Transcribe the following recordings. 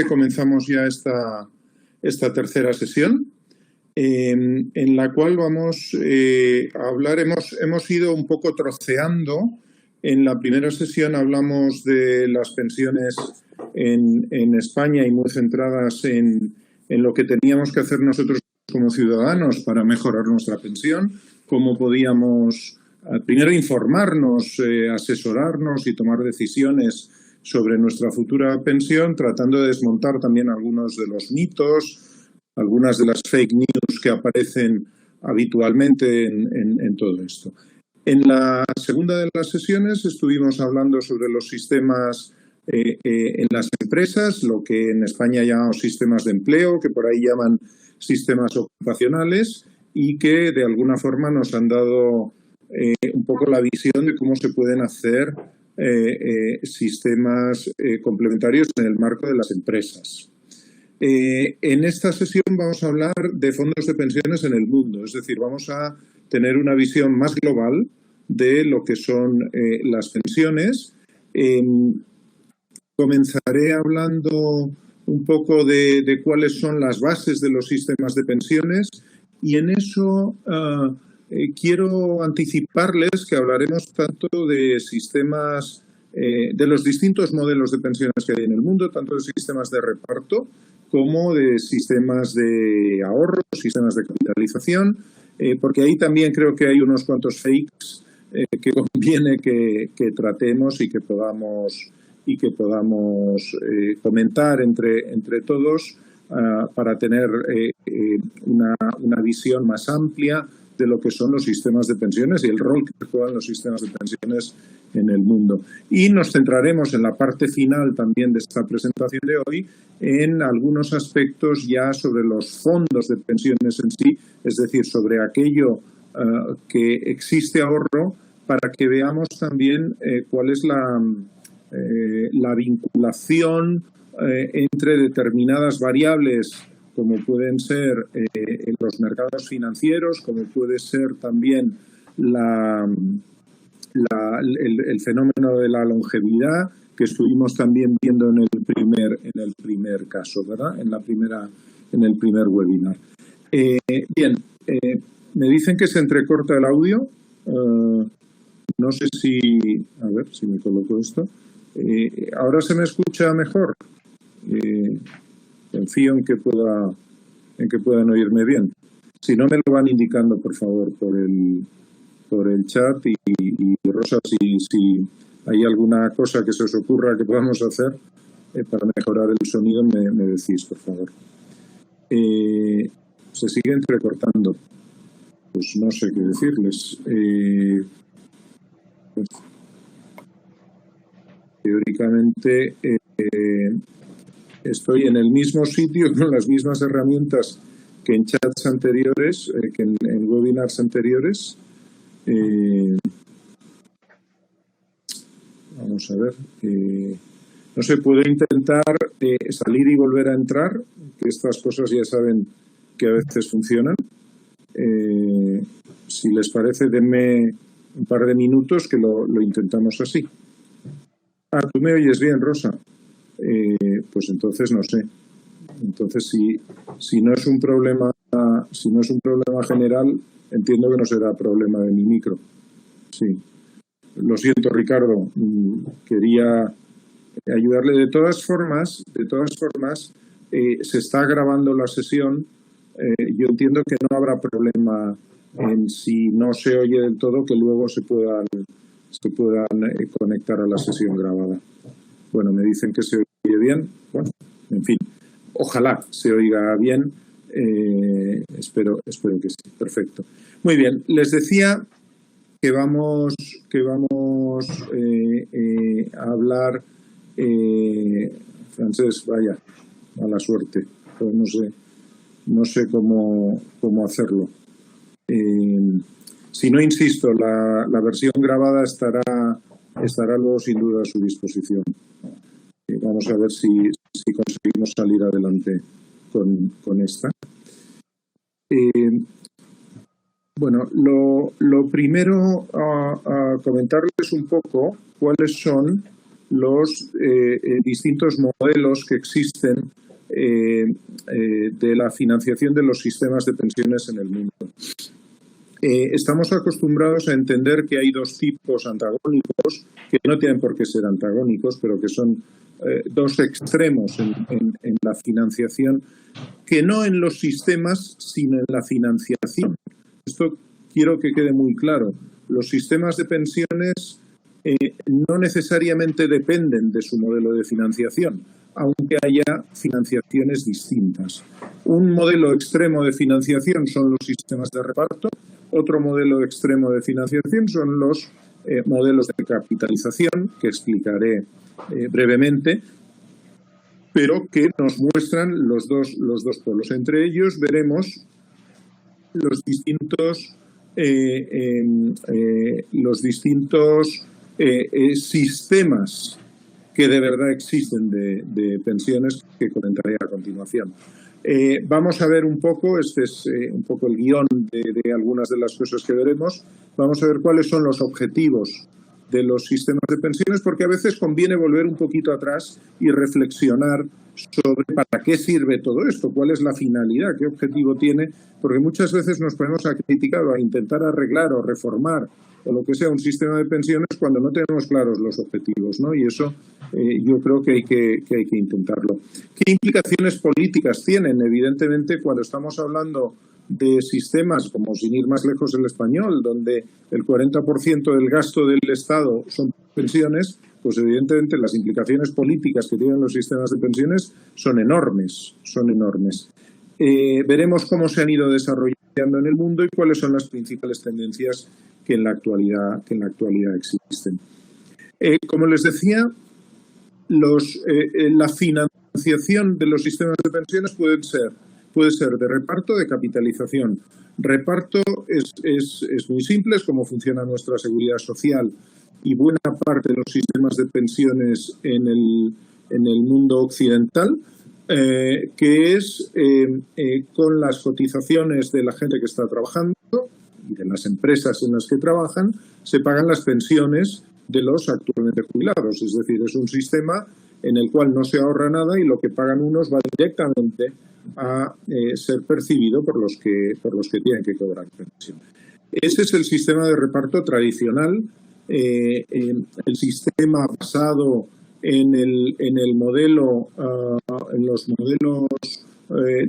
Comenzamos ya esta tercera sesión, en la cual vamos a hablar, hemos ido un poco troceando. En la primera sesión hablamos de las pensiones en España y muy centradas en lo que teníamos que hacer nosotros como ciudadanos para mejorar nuestra pensión, cómo podíamos primero informarnos, asesorarnos y tomar decisiones sobre nuestra futura pensión, tratando de desmontar también algunos de los mitos, algunas de las fake news que aparecen habitualmente en todo esto. En la segunda de las sesiones estuvimos hablando sobre los sistemas en las empresas, lo que en España llamamos sistemas de empleo, que por ahí llaman sistemas ocupacionales, y que de alguna forma nos han dado un poco la visión de cómo se pueden hacer sistemas complementarios en el marco de las empresas. En esta sesión vamos a hablar de fondos de pensiones en el mundo, es decir, vamos a tener una visión más global de lo que son las pensiones. Comenzaré hablando un poco de cuáles son las bases de los sistemas de pensiones y en eso quiero anticiparles que hablaremos tanto de sistemas, de los distintos modelos de pensiones que hay en el mundo, tanto de sistemas de reparto como de sistemas de ahorro, sistemas de capitalización, porque ahí también creo que hay unos cuantos fakes que conviene que tratemos y que podamos comentar entre todos para tener una visión más amplia de lo que son los sistemas de pensiones y el rol que juegan los sistemas de pensiones en el mundo. Y nos centraremos en la parte final también de esta presentación de hoy en algunos aspectos ya sobre los fondos de pensiones en sí, es decir, sobre aquello que existe ahorro, para que veamos también cuál es la vinculación entre determinadas variables, como pueden ser los mercados financieros, como puede ser también el fenómeno de la longevidad, que estuvimos también viendo en el primer caso, ¿verdad? En el primer webinar. Bien, me dicen que se entrecorta el audio. No sé si... A ver si me coloco esto. ¿Ahora se me escucha mejor? Confío en que puedan oírme bien. Si no, me lo van indicando, por favor, por el chat y Rosa, si hay alguna cosa que se os ocurra que podamos hacer para mejorar el sonido, me decís, por favor. Se sigue entrecortando. Pues no sé qué decirles. Pues, teóricamente estoy en el mismo sitio con las mismas herramientas que en chats anteriores, que en webinars anteriores. Vamos a ver. No sé, puedo intentar salir y volver a entrar, que estas cosas ya saben que a veces funcionan. Si les parece, denme un par de minutos que lo intentamos así. ¿Tú me oyes bien, Rosa? Pues entonces no sé. Entonces, si no es un problema general, entiendo que no será problema de mi micro. Sí. Lo siento, Ricardo. Quería ayudarle. De todas formas, se está grabando la sesión. Yo entiendo que no habrá problema en si no se oye del todo, que luego se puedan conectar a la sesión grabada. Bueno, me dicen que se oye bien. Bueno, en fin, ojalá se oiga bien. Espero que sí. Perfecto. Muy bien. Les decía que vamos a hablar. Francés, vaya, mala suerte. Pues no sé cómo hacerlo. Si no, insisto, la versión grabada estará luego sin duda a su disposición. Vamos a ver si conseguimos salir adelante con esta. Bueno, lo primero a comentarles un poco cuáles son los distintos modelos que existen de la financiación de los sistemas de pensiones en el mundo. Estamos acostumbrados a entender que hay dos tipos antagónicos, que no tienen por qué ser antagónicos, pero que son dos extremos en la financiación, que no en los sistemas, sino en la financiación. Esto quiero que quede muy claro. Los sistemas de pensiones no necesariamente dependen de su modelo de financiación, aunque haya financiaciones distintas. Un modelo extremo de financiación son los sistemas de reparto, otro modelo extremo de financiación son los modelos de capitalización, que explicaré brevemente, pero que nos muestran los dos polos. Entre ellos veremos los distintos sistemas que de verdad existen de pensiones, que comentaré a continuación. Vamos a ver un poco, este es un poco el guión de algunas de las cosas que veremos. Vamos a ver cuáles son los objetivos de los sistemas de pensiones, porque a veces conviene volver un poquito atrás y reflexionar sobre para qué sirve todo esto, cuál es la finalidad, qué objetivo tiene, porque muchas veces nos ponemos a criticar o a intentar arreglar o reformar o lo que sea un sistema de pensiones cuando no tenemos claros los objetivos, ¿no? Y eso yo creo que hay que intentarlo. ¿Qué implicaciones políticas tienen? Evidentemente, cuando estamos hablando de sistemas, como sin ir más lejos el español, donde el 40% del gasto del Estado son pensiones, pues evidentemente las implicaciones políticas que tienen los sistemas de pensiones son enormes, son enormes. Veremos cómo se han ido desarrollando en el mundo y cuáles son las principales tendencias que en la actualidad existen. Como les decía, la financiación de los sistemas de pensiones puede ser de reparto, de capitalización. Reparto es muy simple, es cómo funciona nuestra seguridad social y buena parte de los sistemas de pensiones en el mundo occidental, que es con las cotizaciones de la gente que está trabajando y de las empresas en las que trabajan, se pagan las pensiones de los actualmente jubilados. Es decir, es un sistema en el cual no se ahorra nada y lo que pagan unos va directamente a ser percibido por los que tienen que cobrar pensión. Ese es el sistema de reparto tradicional, el sistema basado en el modelo, en los modelos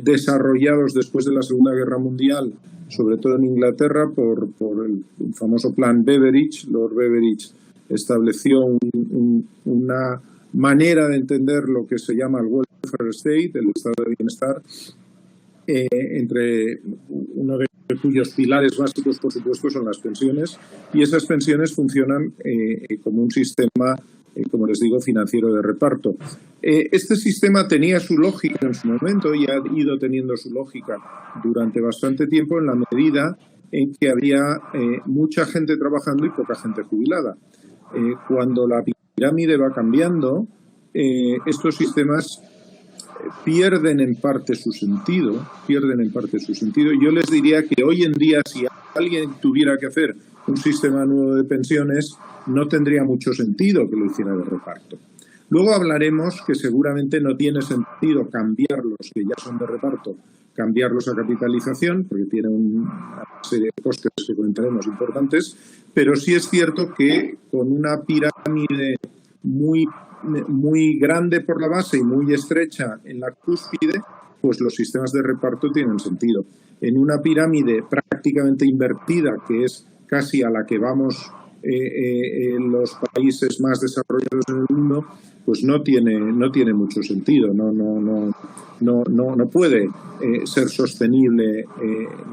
desarrollados después de la Segunda Guerra Mundial, sobre todo en Inglaterra, por el famoso plan Beveridge. Lord Beveridge estableció una manera de entender lo que se llama el welfare state, el estado de bienestar, entre uno de cuyos pilares básicos, por supuesto, son las pensiones, y esas pensiones funcionan como un sistema, como les digo, financiero de reparto. Este sistema tenía su lógica en su momento y ha ido teniendo su lógica durante bastante tiempo en la medida en que había mucha gente trabajando y poca gente jubilada. Cuando la pirámide va cambiando, estos sistemas pierden en parte su sentido. Yo les diría que hoy en día, si alguien tuviera que hacer un sistema nuevo de pensiones, no tendría mucho sentido que lo hiciera de reparto. Luego hablaremos que seguramente no tiene sentido cambiar los que ya son de reparto, cambiarlos a capitalización, porque tiene una serie de costes que comentaremos importantes, pero sí es cierto que con una pirámide muy grande por la base y muy estrecha en la cúspide, pues los sistemas de reparto tienen sentido. En una pirámide prácticamente invertida, que es casi a la que vamos en los países más desarrollados en el mundo, pues no tiene mucho sentido, no puede ser sostenible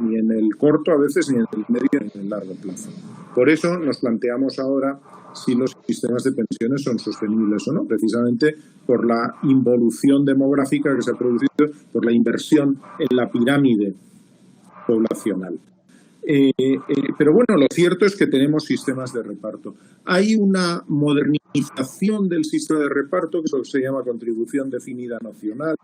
ni en el corto a veces, ni en el medio ni en el largo plazo. Por eso nos planteamos ahora si los sistemas de pensiones son sostenibles o no, precisamente por la involución demográfica que se ha producido, por la inversión en la pirámide poblacional. Pero bueno, lo cierto es que tenemos sistemas de reparto. Hay una modernización del sistema de reparto, que es lo que se llama contribución definida nacional,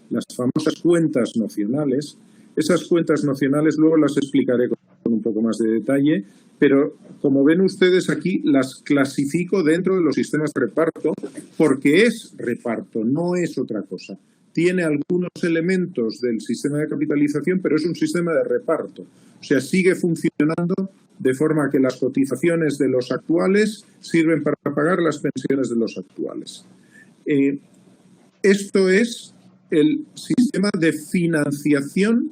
las famosas cuentas nacionales. Esas cuentas nacionales luego las explicaré con un poco más de detalle, pero como ven ustedes aquí, las clasifico dentro de los sistemas de reparto porque es reparto, no es otra cosa. Tiene algunos elementos del sistema de capitalización, pero es un sistema de reparto. O sea, sigue funcionando de forma que las cotizaciones de los actuales sirven para pagar las pensiones de los actuales. Esto es el sistema de financiación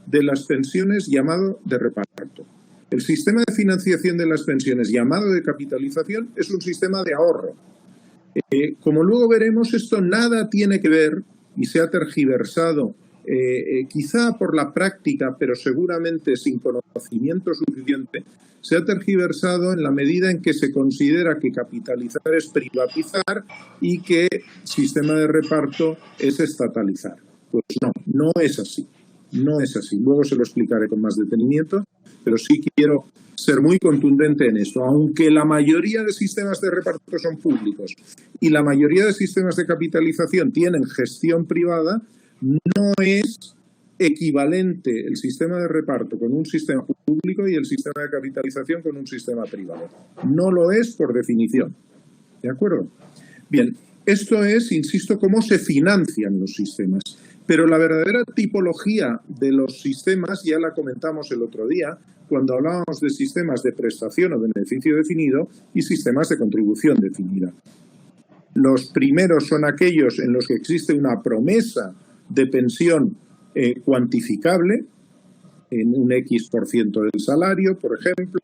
de las pensiones llamado de reparto. El sistema de financiación de las pensiones llamado de capitalización es un sistema de ahorro. Como luego veremos, esto nada tiene que ver y se ha tergiversado, quizá por la práctica, pero seguramente sin conocimiento suficiente, se ha tergiversado en la medida en que se considera que capitalizar es privatizar y que sistema de reparto es estatalizar. Pues no, no es así. No es así. Luego se lo explicaré con más detenimiento, pero sí quiero ser muy contundente en esto. Aunque la mayoría de sistemas de reparto son públicos y la mayoría de sistemas de capitalización tienen gestión privada, no es equivalente el sistema de reparto con un sistema público y el sistema de capitalización con un sistema privado. No lo es por definición. ¿De acuerdo? Bien, esto es, insisto, cómo se financian los sistemas. Pero la verdadera tipología de los sistemas ya la comentamos el otro día cuando hablábamos de sistemas de prestación o beneficio definido y sistemas de contribución definida. Los primeros son aquellos en los que existe una promesa de pensión cuantificable en un X% del salario, por ejemplo,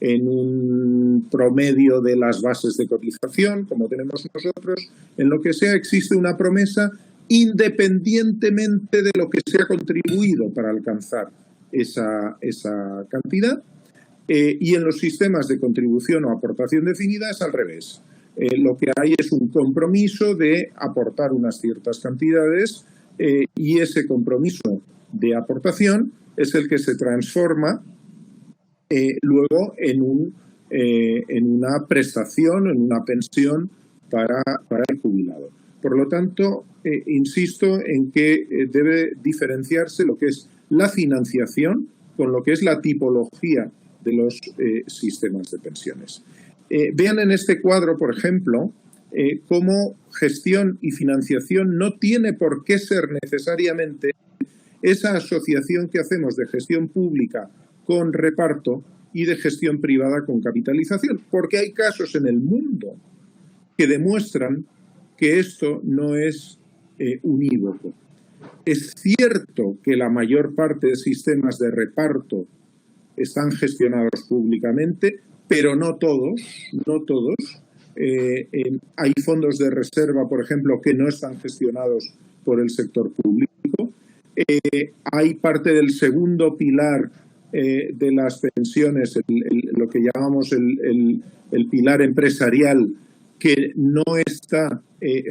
en un promedio de las bases de cotización, como tenemos nosotros, en lo que sea existe una promesa independientemente de lo que se ha contribuido para alcanzar esa cantidad. Y en los sistemas de contribución o aportación definida es al revés. Lo que hay es un compromiso de aportar unas ciertas cantidades y ese compromiso de aportación es el que se transforma luego en una prestación, en una pensión para el jubilado. Por lo tanto, insisto en que debe diferenciarse lo que es la financiación con lo que es la tipología de los sistemas de pensiones. Vean en este cuadro, por ejemplo, cómo gestión y financiación no tiene por qué ser necesariamente esa asociación que hacemos de gestión pública con reparto y de gestión privada con capitalización, porque hay casos en el mundo que demuestran que esto no es unívoco. Es cierto que la mayor parte de sistemas de reparto están gestionados públicamente, pero no todos, no todos. Hay fondos de reserva, por ejemplo, que no están gestionados por el sector público. Hay parte del segundo pilar de las pensiones, lo que llamamos el pilar empresarial, que no está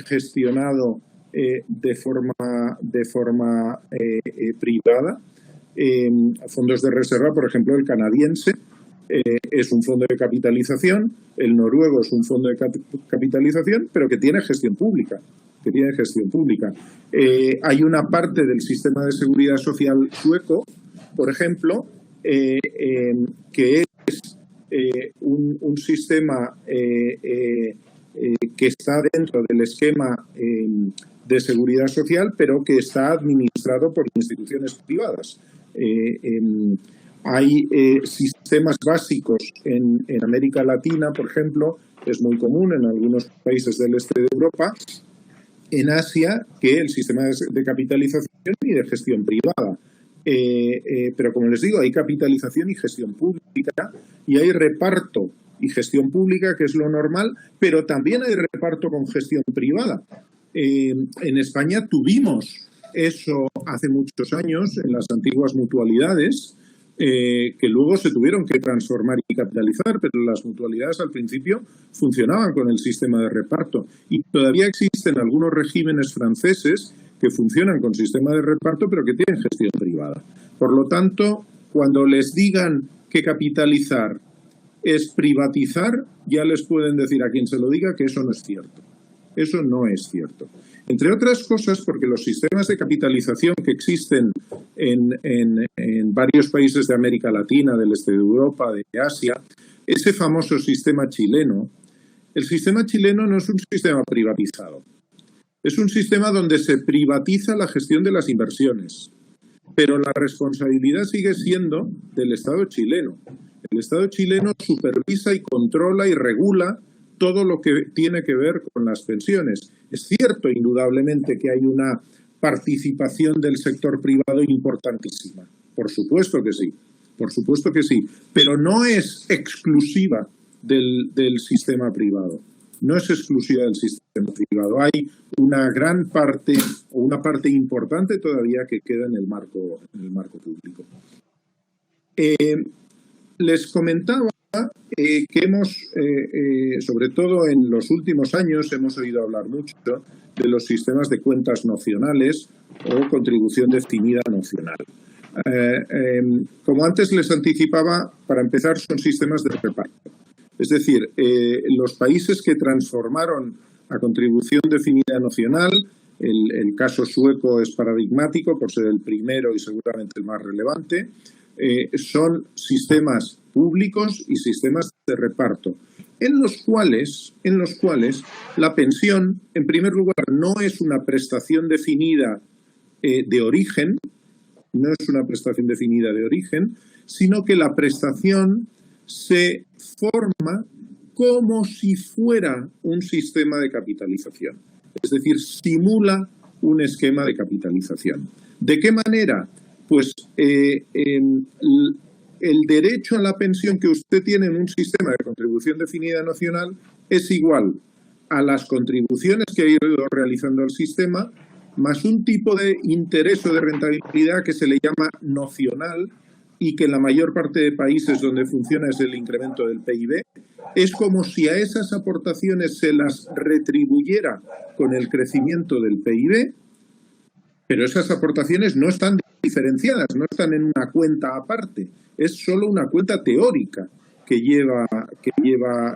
gestionado de forma privada. Fondos de reserva, por ejemplo, el canadiense es un fondo de capitalización, el noruego es un fondo de capitalización, pero que tiene gestión pública. Hay una parte del sistema de seguridad social sueco, por ejemplo, que es un sistema que está dentro del esquema de seguridad social, pero que está administrado por instituciones privadas. Hay sistemas básicos en América Latina, por ejemplo, es muy común en algunos países del este de Europa, en Asia, que el sistema de capitalización y de gestión privada. Pero como les digo, hay capitalización y gestión pública y hay reparto y gestión pública, que es lo normal, pero también hay reparto con gestión privada. En España tuvimos eso hace muchos años en las antiguas mutualidades, que luego se tuvieron que transformar y capitalizar, pero las mutualidades al principio funcionaban con el sistema de reparto. Y todavía existen algunos regímenes franceses que funcionan con sistema de reparto, pero que tienen gestión privada. Por lo tanto, cuando les digan que capitalizar es privatizar, ya les pueden decir a quien se lo diga que eso no es cierto. Eso no es cierto. Entre otras cosas, porque los sistemas de capitalización que existen en en varios países de América Latina, del este de Europa, de Asia, ese famoso sistema chileno. El sistema chileno no es un sistema privatizado. Es un sistema donde se privatiza la gestión de las inversiones, pero la responsabilidad sigue siendo del Estado chileno. El Estado chileno supervisa y controla y regula todo lo que tiene que ver con las pensiones. Es cierto, indudablemente, que hay una participación del sector privado importantísima. Por supuesto que sí, pero no es exclusiva del sistema privado. No es exclusiva del sistema privado. Hay una gran parte, o una parte importante todavía, que queda en el marco público. Les comentaba que hemos, sobre todo en los últimos años, hemos oído hablar mucho de los sistemas de cuentas nocionales o contribución definida nocional. Como antes les anticipaba, para empezar, son sistemas de reparto. Es decir, los países que transformaron a contribución definida nocional, el caso sueco es paradigmático por ser el primero y seguramente el más relevante, son sistemas públicos y sistemas de reparto, en los cuales la pensión, en primer lugar, no es una prestación definida de origen, sino que la prestación se forma como si fuera un sistema de capitalización. Es decir, simula un esquema de capitalización. ¿De qué manera? Pues el derecho a la pensión que usted tiene en un sistema de contribución definida nocional es igual a las contribuciones que ha ido realizando el sistema, más un tipo de interés o de rentabilidad que se le llama nocional y que en la mayor parte de países donde funciona es el incremento del PIB. Es como si a esas aportaciones se las retribuyera con el crecimiento del PIB, pero esas aportaciones no están diferenciadas, no están en una cuenta aparte, es solo una cuenta teórica que lleva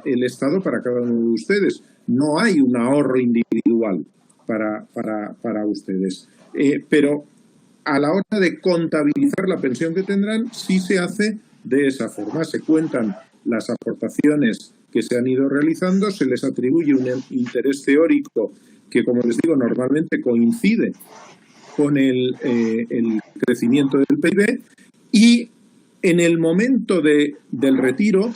el Estado para cada uno de ustedes. No hay un ahorro individual para ustedes. Pero a la hora de contabilizar la pensión que tendrán, sí se hace de esa forma. Se cuentan las aportaciones que se han ido realizando, se les atribuye un interés teórico que, como les digo, normalmente coincide con el crecimiento del PIB, y en el momento del retiro,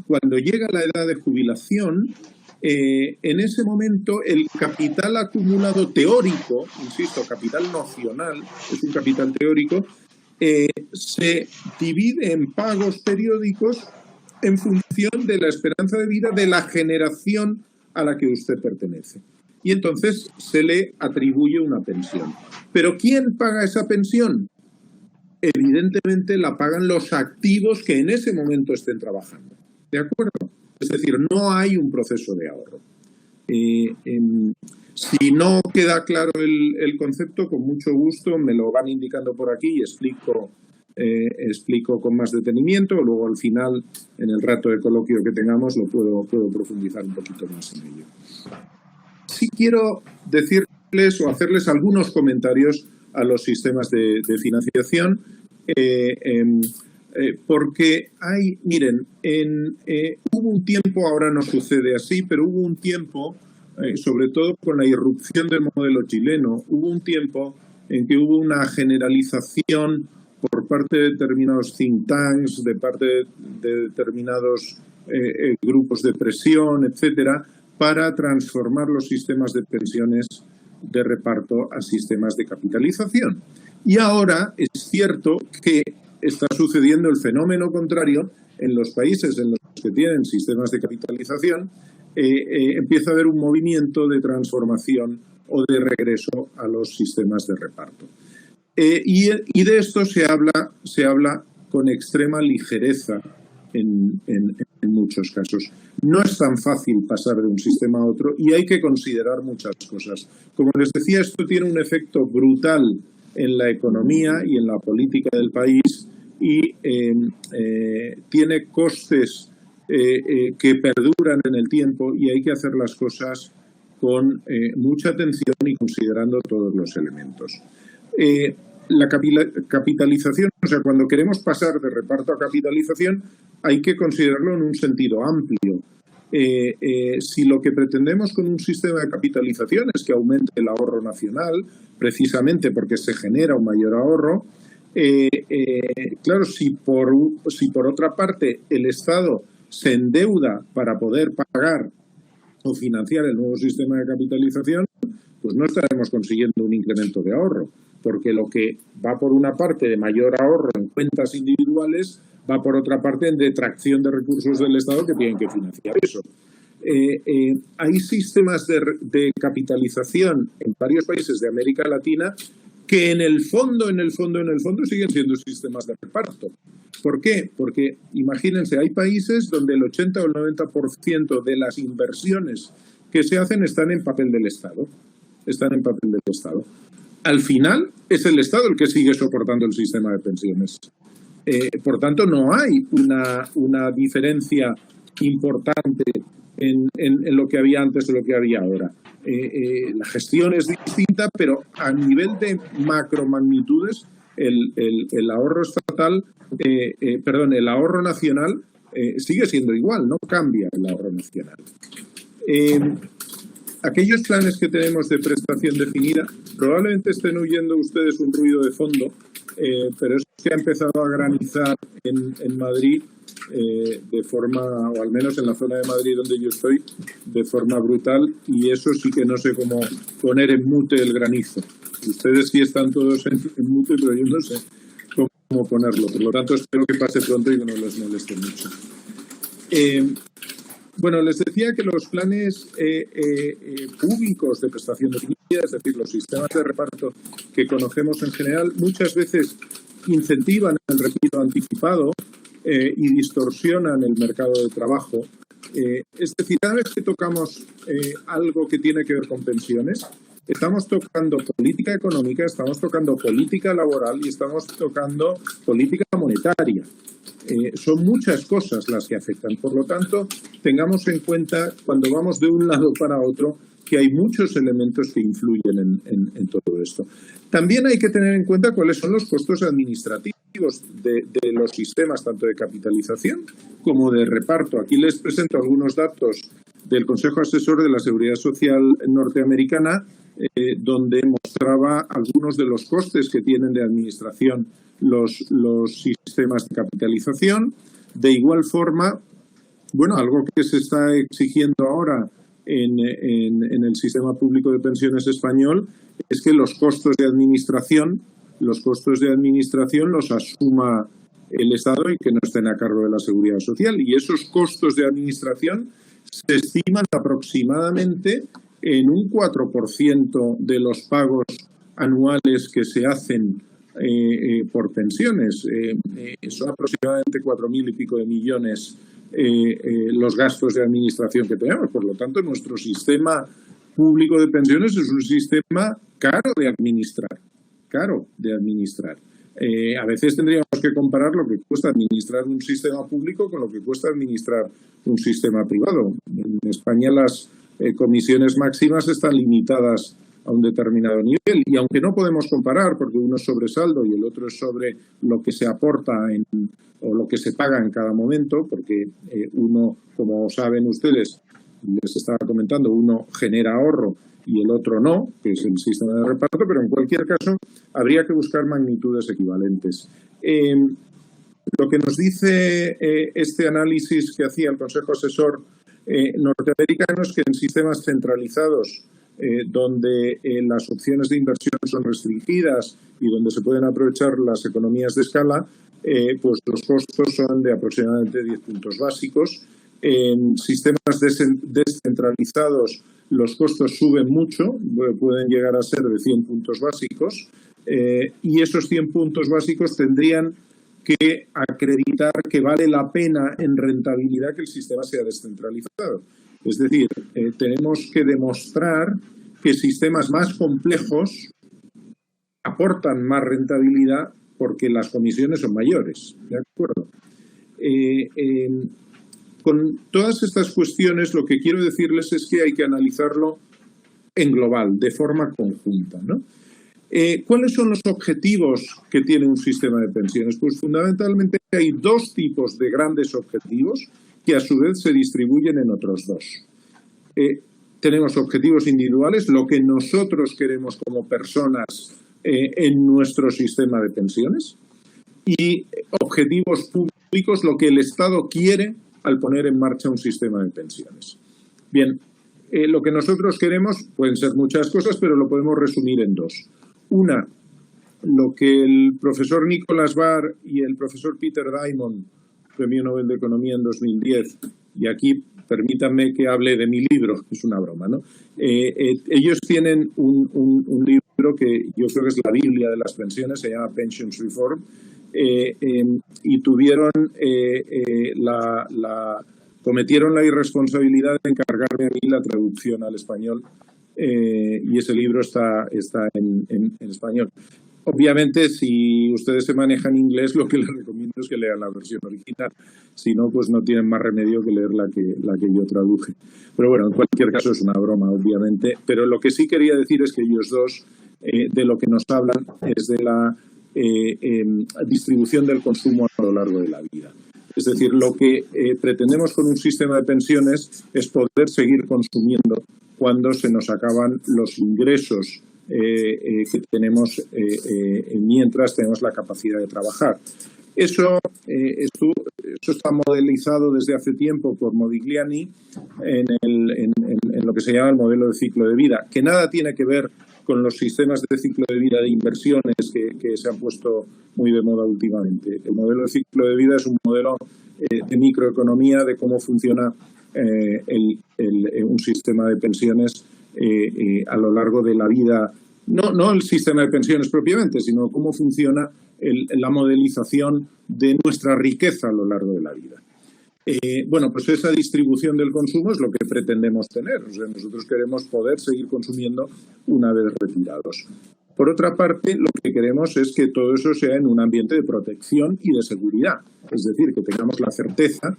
cuando llega la edad de jubilación, en ese momento el capital acumulado teórico, insisto, capital nocional, es un capital teórico, se divide en pagos periódicos en función de la esperanza de vida de la generación a la que usted pertenece. Y entonces se le atribuye una pensión. ¿Pero quién paga esa pensión? Evidentemente la pagan los activos que en ese momento estén trabajando. ¿De acuerdo? Es decir, no hay un proceso de ahorro. Si no queda claro el concepto, con mucho gusto me lo van indicando por aquí y explico con más detenimiento. Luego, al final, en el rato de coloquio que tengamos, lo puedo profundizar un poquito más en ello. Sí quiero decirles o hacerles algunos comentarios a los sistemas de financiación, porque miren, hubo un tiempo, ahora no sucede así, pero hubo un tiempo, sobre todo con la irrupción del modelo chileno, hubo un tiempo en que hubo una generalización por parte de determinados think tanks, de parte de determinados grupos de presión, etcétera, para transformar los sistemas de pensiones de reparto a sistemas de capitalización. Y ahora es cierto que está sucediendo el fenómeno contrario en los países en los que tienen sistemas de capitalización. Empieza a haber un movimiento de transformación o de regreso a los sistemas de reparto. Y de esto se habla con extrema ligereza en muchos casos. No es tan fácil pasar de un sistema a otro y hay que considerar muchas cosas. Como les decía, esto tiene un efecto brutal en la economía y en la política del país y tiene costes que perduran en el tiempo y hay que hacer las cosas con mucha atención y considerando todos los elementos. la capitalización, o sea, cuando queremos pasar de reparto a capitalización, hay que considerarlo en un sentido amplio. Si lo que pretendemos con un sistema de capitalización es que aumente el ahorro nacional, precisamente porque se genera un mayor ahorro, claro, si por otra parte el Estado se endeuda para poder pagar o financiar el nuevo sistema de capitalización, pues no estaremos consiguiendo un incremento de ahorro, porque lo que va por una parte de mayor ahorro en cuentas individuales va por otra parte en detracción de recursos del Estado que tienen que financiar eso. Hay sistemas de capitalización en varios países de América Latina que en el fondo siguen siendo sistemas de reparto. ¿Por qué? Porque, imagínense, hay países donde el 80 o el 90% de las inversiones que se hacen están en papel del Estado. Al final, es el Estado el que sigue soportando el sistema de pensiones. Por tanto, no hay una diferencia importante en lo que había antes de lo que había ahora. La gestión es distinta, pero a nivel de macromagnitudes, el ahorro estatal, el ahorro nacional sigue siendo igual, no cambia el ahorro nacional. Aquellos planes que tenemos de prestación definida, probablemente estén oyendo ustedes un ruido de fondo, pero es que ha empezado a granizar en Madrid de forma, o al menos en la zona de Madrid donde yo estoy, de forma brutal, y eso sí que no sé cómo poner en mute el granizo. Ustedes sí están todos en mute, pero yo no sé cómo ponerlo. Por lo tanto, espero que pase pronto y que no les moleste mucho. Bueno, les decía que los planes públicos de prestación definida, es decir, los sistemas de reparto que conocemos en general, muchas veces incentivan el retiro anticipado y distorsionan el mercado de trabajo. Es decir, cada vez que tocamos algo que tiene que ver con pensiones, estamos tocando política económica, estamos tocando política laboral y estamos tocando política monetaria. Son muchas cosas las que afectan. Por lo tanto, tengamos en cuenta, cuando vamos de un lado para otro, que hay muchos elementos que influyen en todo esto. También hay que tener en cuenta cuáles son los costos administrativos de los sistemas, tanto de capitalización como de reparto. Aquí les presento algunos datos del Consejo Asesor de la Seguridad Social norteamericana, donde mostraba algunos de los costes que tienen de administración los sistemas de capitalización. De igual forma, bueno, algo que se está exigiendo ahora en el sistema público de pensiones español es que los costos de administración los asuma el Estado y que no estén a cargo de la Seguridad Social. Y esos costos de administración se estiman aproximadamente en un 4% de los pagos anuales que se hacen por pensiones. Son aproximadamente 4.000 y pico de millones los gastos de administración que tenemos. Por lo tanto, nuestro sistema público de pensiones es un sistema caro de administrar. A veces tendríamos que comparar lo que cuesta administrar un sistema público con lo que cuesta administrar un sistema privado. En España las comisiones máximas están limitadas a un determinado nivel, y aunque no podemos comparar porque uno es sobre saldo y el otro es sobre lo que se aporta o lo que se paga en cada momento, porque uno, como saben ustedes, les estaba comentando, uno genera ahorro y el otro no, que es el sistema de reparto, pero en cualquier caso habría que buscar magnitudes equivalentes. Lo que nos dice este análisis que hacía el Consejo Asesor norteamericano es que en sistemas centralizados, donde las opciones de inversión son restringidas y donde se pueden aprovechar las economías de escala, pues los costos son de aproximadamente 10 puntos básicos. En sistemas descentralizados los costos suben mucho, pueden llegar a ser de 100 puntos básicos, y esos 100 puntos básicos tendrían que acreditar que vale la pena en rentabilidad que el sistema sea descentralizado. Es decir, tenemos que demostrar que sistemas más complejos aportan más rentabilidad porque las comisiones son mayores. ¿De acuerdo? Con todas estas cuestiones, lo que quiero decirles es que hay que analizarlo en global, de forma conjunta, ¿no? ¿Cuáles son los objetivos que tiene un sistema de pensiones? Pues fundamentalmente hay dos tipos de grandes objetivos que a su vez se distribuyen en otros dos. Tenemos objetivos individuales, lo que nosotros queremos como personas en nuestro sistema de pensiones, y objetivos públicos, lo que el Estado quiere al poner en marcha un sistema de pensiones. Bien, lo que nosotros queremos pueden ser muchas cosas, pero lo podemos resumir en dos. Una, lo que el profesor Nicholas Barr y el profesor Peter Diamond, Premio Nobel de Economía en 2010, y aquí permítanme que hable de mi libro, es una broma, ¿no? Ellos tienen un libro que yo creo que es la Biblia de las pensiones, se llama Pensions Reform, y tuvieron cometieron la irresponsabilidad de encargarme a mí la traducción al español, y ese libro está en español. Obviamente, si ustedes se manejan inglés, lo que les recomiendo es que lean la versión original. Si no, pues no tienen más remedio que leer la que yo traduje. Pero bueno, en cualquier caso es una broma, obviamente. Pero lo que sí quería decir es que ellos dos, de lo que nos hablan es de la distribución del consumo a lo largo de la vida. Es decir, lo que pretendemos con un sistema de pensiones es poder seguir consumiendo cuando se nos acaban los ingresos que tenemos mientras tenemos la capacidad de trabajar. Eso está modelizado desde hace tiempo por Modigliani en lo que se llama el modelo de ciclo de vida, que nada tiene que ver con los sistemas de ciclo de vida de inversiones que se han puesto muy de moda últimamente. El modelo de ciclo de vida es un modelo de microeconomía de cómo funciona un sistema de pensiones a lo largo de la vida. No el sistema de pensiones propiamente, sino cómo funciona la modelización de nuestra riqueza a lo largo de la vida. Bueno, pues esa distribución del consumo es lo que pretendemos tener. O sea, nosotros queremos poder seguir consumiendo una vez retirados. Por otra parte, lo que queremos es que todo eso sea en un ambiente de protección y de seguridad. Es decir, que tengamos la certeza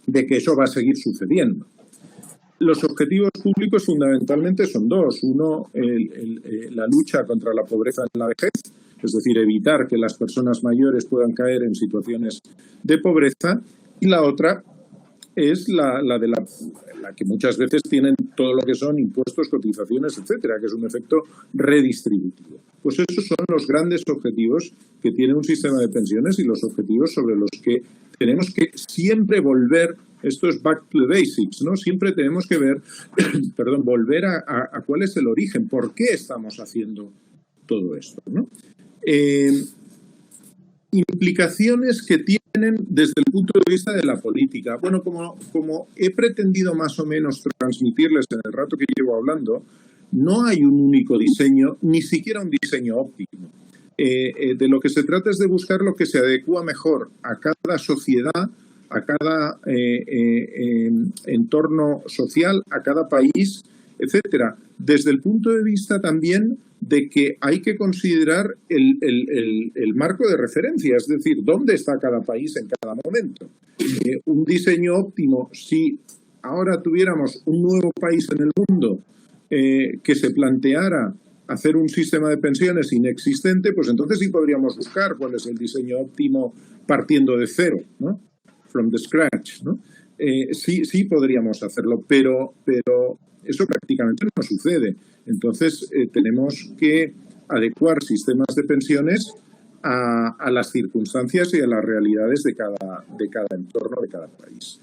de que eso va a seguir sucediendo. Los objetivos públicos fundamentalmente son dos. Uno, la lucha contra la pobreza en la vejez, es decir, evitar que las personas mayores puedan caer en situaciones de pobreza. Y la otra es la que muchas veces tienen todo lo que son impuestos, cotizaciones, etcétera, que es un efecto redistributivo. Pues esos son los grandes objetivos que tiene un sistema de pensiones y los objetivos sobre los que tenemos que siempre volver. Esto es back to the basics, ¿no? Siempre tenemos que ver, volver a cuál es el origen, por qué estamos haciendo todo esto, ¿no? Implicaciones que tienen desde el punto de vista de la política. Bueno, como he pretendido más o menos transmitirles en el rato que llevo hablando, no hay un único diseño, ni siquiera un diseño óptimo. De lo que se trata es de buscar lo que se adecua mejor a cada sociedad, a cada entorno social, a cada país, etcétera. Desde el punto de vista también de que hay que considerar el marco de referencia, es decir, dónde está cada país en cada momento. Un diseño óptimo, si ahora tuviéramos un nuevo país en el mundo que se planteara hacer un sistema de pensiones inexistente, pues entonces sí podríamos buscar cuál es el diseño óptimo partiendo de cero, ¿no? From the scratch, ¿no? Sí podríamos hacerlo, pero eso prácticamente no sucede. Entonces, tenemos que adecuar sistemas de pensiones a las circunstancias y a las realidades de cada entorno, de cada país.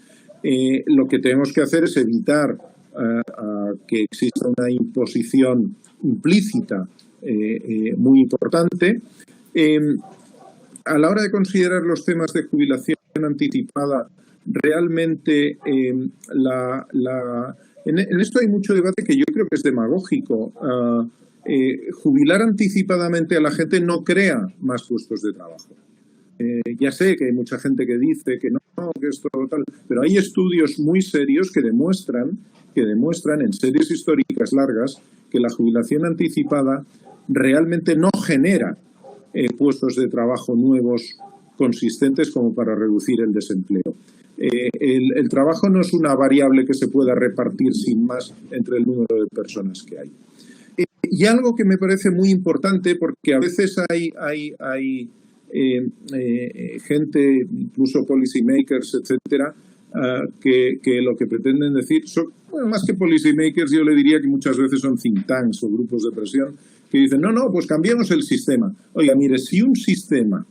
Lo que tenemos que hacer es evitar que exista una imposición implícita muy importante. A la hora de considerar los temas de jubilación anticipada, realmente en esto hay mucho debate que yo creo que es demagógico. Jubilar anticipadamente a la gente no crea más puestos de trabajo. Ya sé que hay mucha gente que dice que no, que esto tal, pero hay estudios muy serios que demuestran en series históricas largas que la jubilación anticipada realmente no genera puestos de trabajo nuevos consistentes como para reducir el desempleo. El trabajo no es una variable que se pueda repartir sin más entre el número de personas que hay. Y algo que me parece muy importante, porque a veces hay gente, incluso policy makers, etcétera, que lo que pretenden decir son, bueno, más que policy makers, yo le diría que muchas veces son think tanks o grupos de presión que dicen, no, pues cambiemos el sistema. Oiga, mire, si un sistema,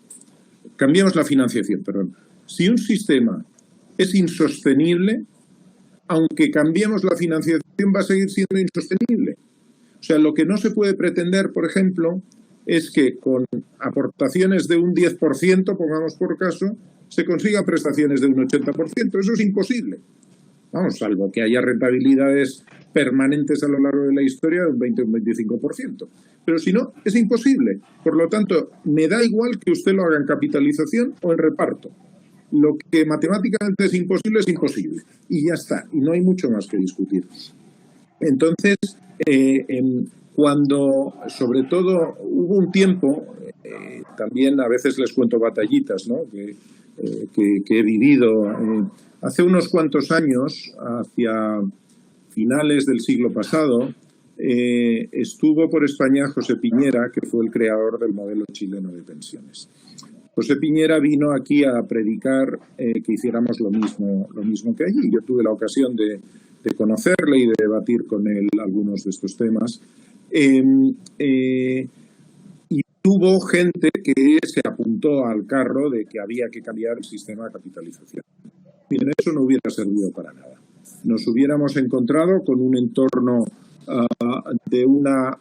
cambiamos la financiación, perdón, si un sistema es insostenible, aunque cambiemos la financiación, va a seguir siendo insostenible. O sea, lo que no se puede pretender, por ejemplo, es que con aportaciones de un 10%, pongamos por caso, se consiga prestaciones de un 80%. Eso es imposible. Vamos, salvo que haya rentabilidades permanentes a lo largo de la historia de un 20 o un 25%. Pero si no, es imposible. Por lo tanto, me da igual que usted lo haga en capitalización o en reparto. Lo que matemáticamente es imposible. Y ya está. Y no hay mucho más que discutir. Entonces, cuando, sobre todo, hubo un tiempo, también a veces les cuento batallitas, ¿no?, que he vivido. Hace unos cuantos años, hacia finales del siglo pasado, estuvo por España José Piñera, que fue el creador del modelo chileno de pensiones. José Piñera vino aquí a predicar que hiciéramos lo mismo que allí. Yo tuve la ocasión de conocerle y de debatir con él algunos de estos temas. Y hubo gente que se apuntó al carro de que había que cambiar el sistema de capitalización. Miren, eso no hubiera servido para nada. Nos hubiéramos encontrado con un entorno de una,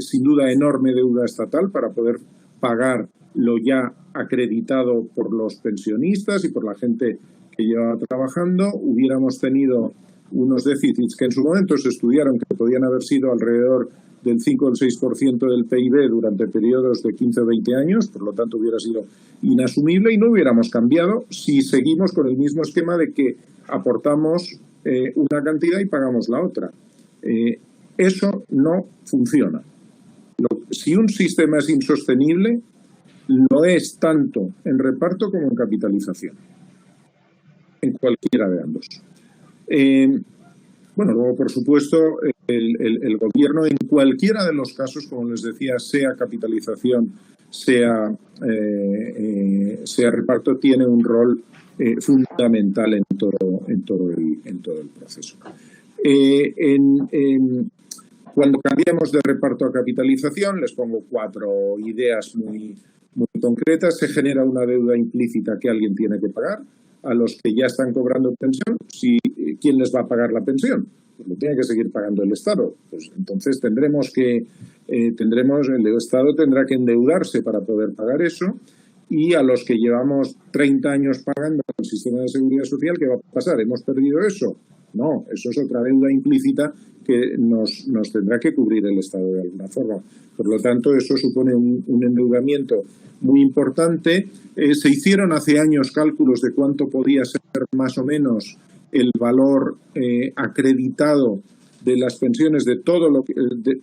sin duda, enorme deuda estatal para poder pagar lo ya acreditado por los pensionistas y por la gente que llevaba trabajando. Hubiéramos tenido unos déficits que en su momento se estudiaron que podían haber sido alrededor del 5 o el 6% del PIB durante periodos de 15 o 20 años, por lo tanto hubiera sido inasumible y no hubiéramos cambiado si seguimos con el mismo esquema de que aportamos una cantidad y pagamos la otra. Eso no funciona. Si un sistema es insostenible, lo es tanto en reparto como en capitalización, en cualquiera de ambos. Bueno, luego, por supuesto, el gobierno en cualquiera de los casos, como les decía, sea capitalización, sea reparto, tiene un rol fundamental en todo el proceso. Cuando cambiamos de reparto a capitalización, les pongo 4 ideas muy concretas. Se genera una deuda implícita que alguien tiene que pagar. A los que ya están cobrando pensión, ¿quién les va a pagar la pensión? Pues lo tiene que seguir pagando el Estado. Pues entonces el Estado tendrá que endeudarse para poder pagar eso, y a los que llevamos 30 años pagando el sistema de seguridad social, ¿qué va a pasar? ¿Hemos perdido eso? No, eso es otra deuda implícita que nos tendrá que cubrir el Estado de alguna forma. Por lo tanto, eso supone un endeudamiento muy importante. Se hicieron hace años cálculos de cuánto podía ser más o menos el valor acreditado de las pensiones de todo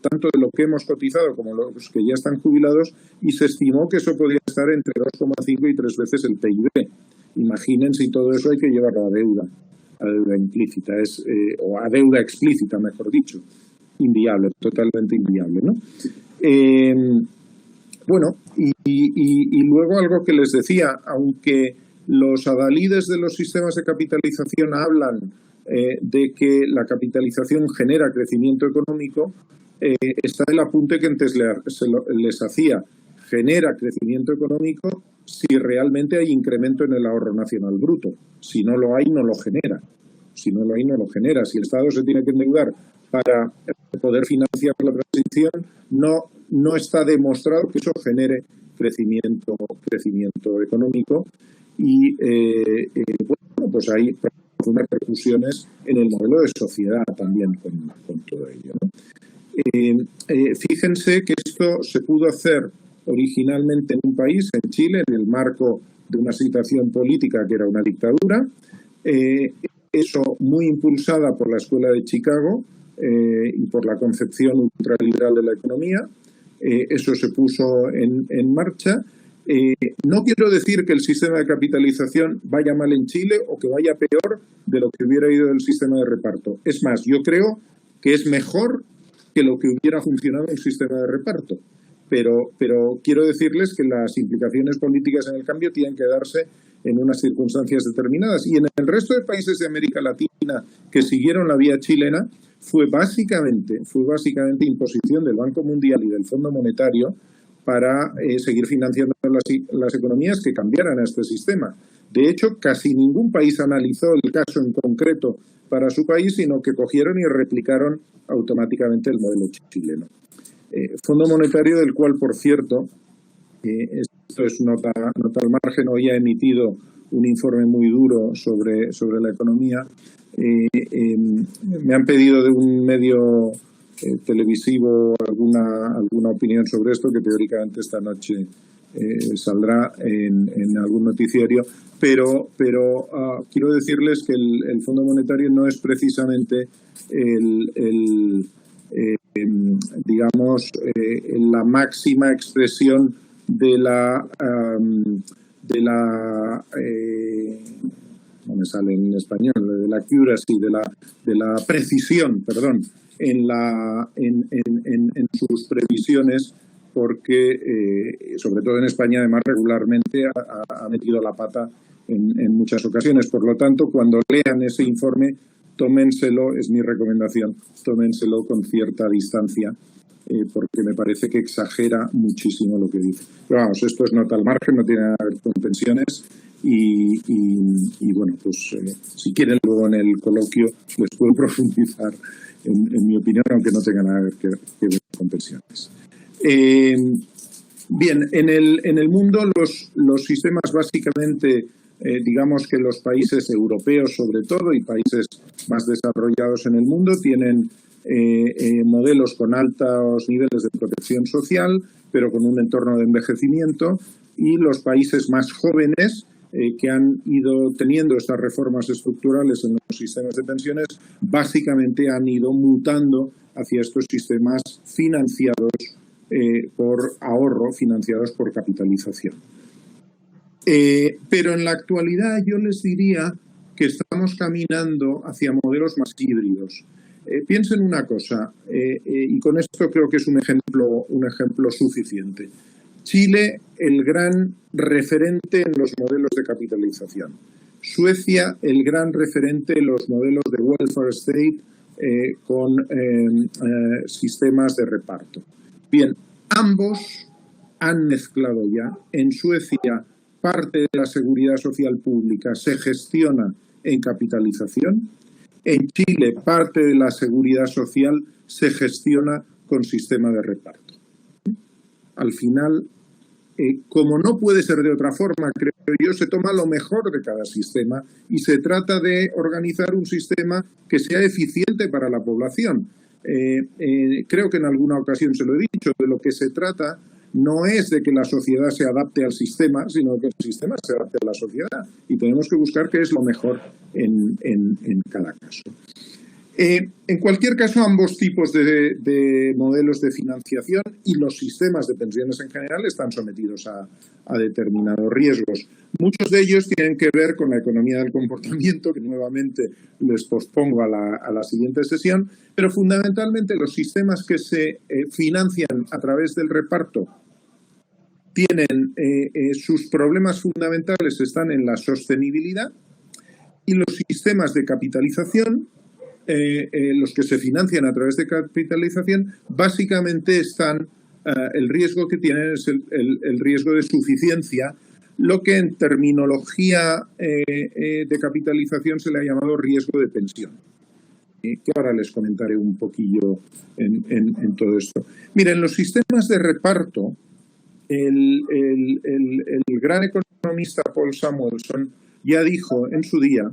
tanto de lo que hemos cotizado como los que ya están jubilados, y se estimó que eso podía estar entre 2,5 y 3 veces el PIB. Imaginen si todo eso hay que llevarlo a deuda implícita, o a deuda explícita, mejor dicho. Inviable, totalmente inviable, ¿no? Bueno, y luego algo que les decía, aunque los adalides de los sistemas de capitalización hablan de que la capitalización genera crecimiento económico, está el apunte que antes les hacía. Genera crecimiento económico si realmente hay incremento en el ahorro nacional bruto. Si no lo hay, no lo genera. Si el Estado se tiene que endeudar para poder financiar la transición, no está demostrado que eso genere crecimiento económico. Y bueno, pues hay profundas repercusiones en el modelo de sociedad también con todo ello, ¿no? Fíjense que esto se pudo hacer originalmente en un país, en Chile, en el marco de una situación política que era una dictadura. Eso muy impulsada por la Escuela de Chicago y por la concepción ultraliberal de la economía. Eso se puso en marcha. No quiero decir que el sistema de capitalización vaya mal en Chile o que vaya peor de lo que hubiera ido el sistema de reparto. Es más, yo creo que es mejor que lo que hubiera funcionado en un sistema de reparto. Pero quiero decirles que las implicaciones políticas en el cambio tienen que darse en unas circunstancias determinadas. Y en el resto de países de América Latina que siguieron la vía chilena, fue básicamente imposición del Banco Mundial y del Fondo Monetario para seguir financiando las economías que cambiaran a este sistema. De hecho, casi ningún país analizó el caso en concreto para su país, sino que cogieron y replicaron automáticamente el modelo chileno. Fondo Monetario, del cual, por cierto, esto es nota al margen, hoy ha emitido un informe muy duro sobre la economía. Me han pedido de un medio televisivo alguna opinión sobre esto, que teóricamente esta noche saldrá en algún noticiario, pero quiero decirles que el Fondo Monetario no es precisamente la máxima expresión de la no me sale en español, de la accuracy, de la precisión, perdón, en sus previsiones, porque sobre todo en España, además, regularmente ha metido la pata en muchas ocasiones. Por lo tanto, cuando lean ese informe, tómenselo, es mi recomendación, tómenselo con cierta distancia, porque me parece que exagera muchísimo lo que dice. Pero vamos, esto es nota al margen, no tiene nada que ver con pensiones y bueno, pues si quieren luego en el coloquio les puedo profundizar en mi opinión, aunque no tenga nada que ver con pensiones. Bien, en el mundo los sistemas básicamente, digamos que los países europeos sobre todo y países más desarrollados en el mundo tienen modelos con altos niveles de protección social, pero con un entorno de envejecimiento, y los países más jóvenes que han ido teniendo estas reformas estructurales en los sistemas de pensiones, básicamente han ido mutando hacia estos sistemas financiados por ahorro, financiados por capitalización. Pero en la actualidad yo les diría que estamos caminando hacia modelos más híbridos. Piensen una cosa, y con esto creo que es un ejemplo suficiente. Chile, el gran referente en los modelos de capitalización. Suecia, el gran referente en los modelos de welfare state con sistemas de reparto. Bien, ambos han mezclado ya. En Suecia, parte de la seguridad social pública se gestiona en capitalización. En Chile, parte de la seguridad social se gestiona con sistema de reparto. Al final, como no puede ser de otra forma, creo yo, se toma lo mejor de cada sistema y se trata de organizar un sistema que sea eficiente para la población. Creo que en alguna ocasión se lo he dicho, de lo que se trata no es de que la sociedad se adapte al sistema, sino que el sistema se adapte a la sociedad. Y tenemos que buscar qué es lo mejor en cada caso. En cualquier caso, ambos tipos de modelos de financiación y los sistemas de pensiones en general están sometidos a determinados riesgos. Muchos de ellos tienen que ver con la economía del comportamiento, que nuevamente les pospongo a la siguiente sesión, pero fundamentalmente los sistemas que se financian a través del reparto tienen sus problemas fundamentales están en la sostenibilidad, y los sistemas de capitalización, los que se financian a través de capitalización, básicamente están, el riesgo que tienen es el riesgo de suficiencia, lo que en terminología de capitalización se le ha llamado riesgo de pensión, que ahora les comentaré un poquillo en todo esto. Miren, los sistemas de reparto, el gran economista Paul Samuelson ya dijo en su día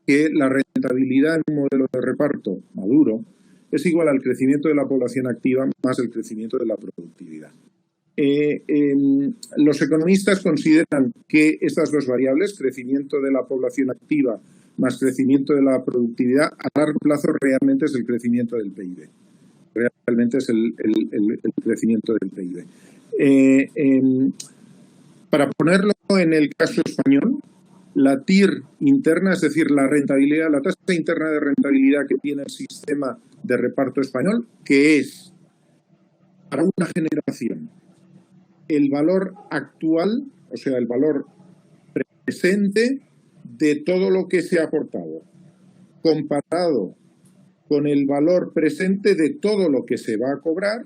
que la rentabilidad en un modelo de reparto maduro es igual al crecimiento de la población activa más el crecimiento de la productividad. Los economistas consideran que estas dos variables, crecimiento de la población activa más crecimiento de la productividad, a largo plazo realmente es el crecimiento del PIB. Realmente es el crecimiento del PIB. Para ponerlo en el caso español, la TIR interna, es decir, la rentabilidad, la tasa interna de rentabilidad que tiene el sistema de reparto español, que es para una generación el valor actual, o sea, el valor presente de todo lo que se ha aportado, comparado con el valor presente de todo lo que se va a cobrar.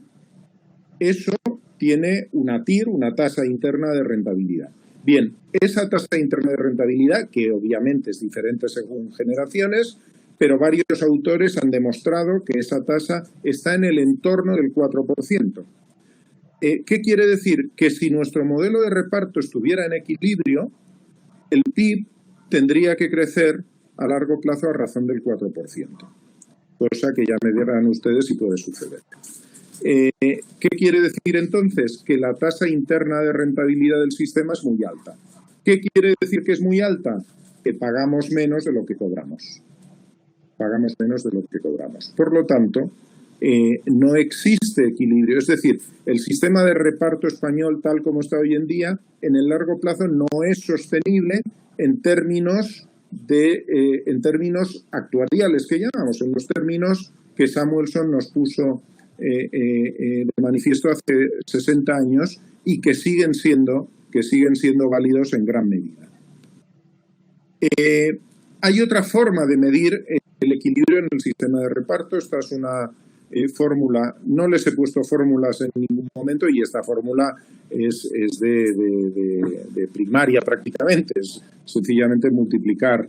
Eso tiene una TIR, una tasa interna de rentabilidad. Bien, esa tasa interna de rentabilidad, que obviamente es diferente según generaciones, pero varios autores han demostrado que esa tasa está en el entorno del 4%. ¿Qué quiere decir? Que si nuestro modelo de reparto estuviera en equilibrio, el PIB tendría que crecer a largo plazo a razón del 4%, cosa que ya me dirán ustedes si puede suceder. ¿Qué quiere decir entonces? Que la tasa interna de rentabilidad del sistema es muy alta. ¿Qué quiere decir que es muy alta? Que pagamos menos de lo que cobramos. Pagamos menos de lo que cobramos. Por lo tanto, no existe equilibrio. Es decir, el sistema de reparto español tal como está hoy en día, en el largo plazo no es sostenible en términos actuariales que llamamos, en los términos que Samuelson nos puso de manifiesto hace 60 años y que siguen siendo válidos en gran medida. Hay otra forma de medir el equilibrio en el sistema de reparto. Esta es una fórmula, no les he puesto fórmulas en ningún momento y esta fórmula es de primaria prácticamente, es sencillamente multiplicar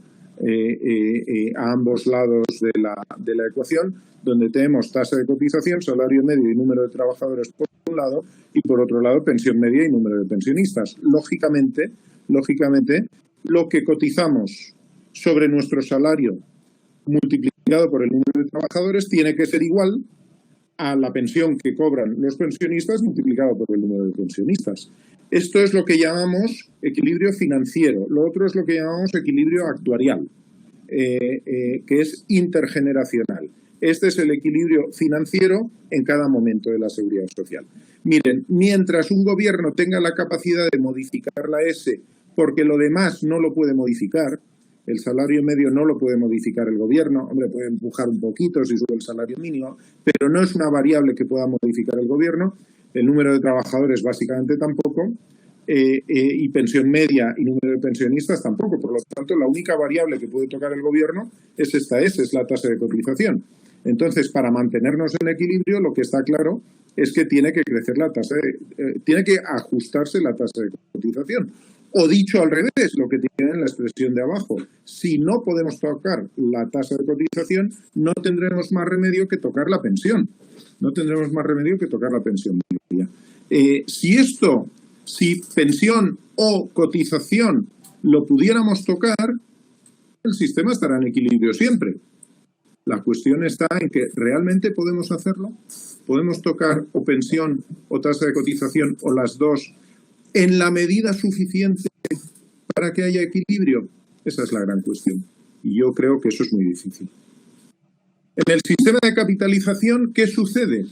a ambos lados de la ecuación, donde tenemos tasa de cotización, salario medio y número de trabajadores por un lado, y por otro lado pensión media y número de pensionistas. Lógicamente, lo que cotizamos sobre nuestro salario multiplicado por el número de trabajadores tiene que ser igual a la pensión que cobran los pensionistas multiplicado por el número de pensionistas. Esto es lo que llamamos equilibrio financiero. Lo otro es lo que llamamos equilibrio actuarial, que es intergeneracional. Este es el equilibrio financiero en cada momento de la seguridad social. Miren, mientras un gobierno tenga la capacidad de modificar la S, porque lo demás no lo puede modificar, el salario medio no lo puede modificar el gobierno, hombre, puede empujar un poquito si sube el salario mínimo, pero no es una variable que pueda modificar el gobierno, el número de trabajadores básicamente tampoco, y pensión media y número de pensionistas tampoco. Por lo tanto, la única variable que puede tocar el gobierno es esta S, es la tasa de cotización. Entonces, para mantenernos en equilibrio, lo que está claro es que tiene que crecer la tasa, tiene que ajustarse la tasa de cotización. O dicho al revés, lo que tiene en la expresión de abajo, si no podemos tocar la tasa de cotización, no tendremos más remedio que tocar la pensión. No tendremos más remedio que tocar la pensión media. Si pensión o cotización lo pudiéramos tocar, el sistema estará en equilibrio siempre. La cuestión está en que ¿realmente podemos hacerlo? ¿Podemos tocar o pensión o tasa de cotización o las dos en la medida suficiente para que haya equilibrio? Esa es la gran cuestión. Y yo creo que eso es muy difícil. En el sistema de capitalización, ¿qué sucede?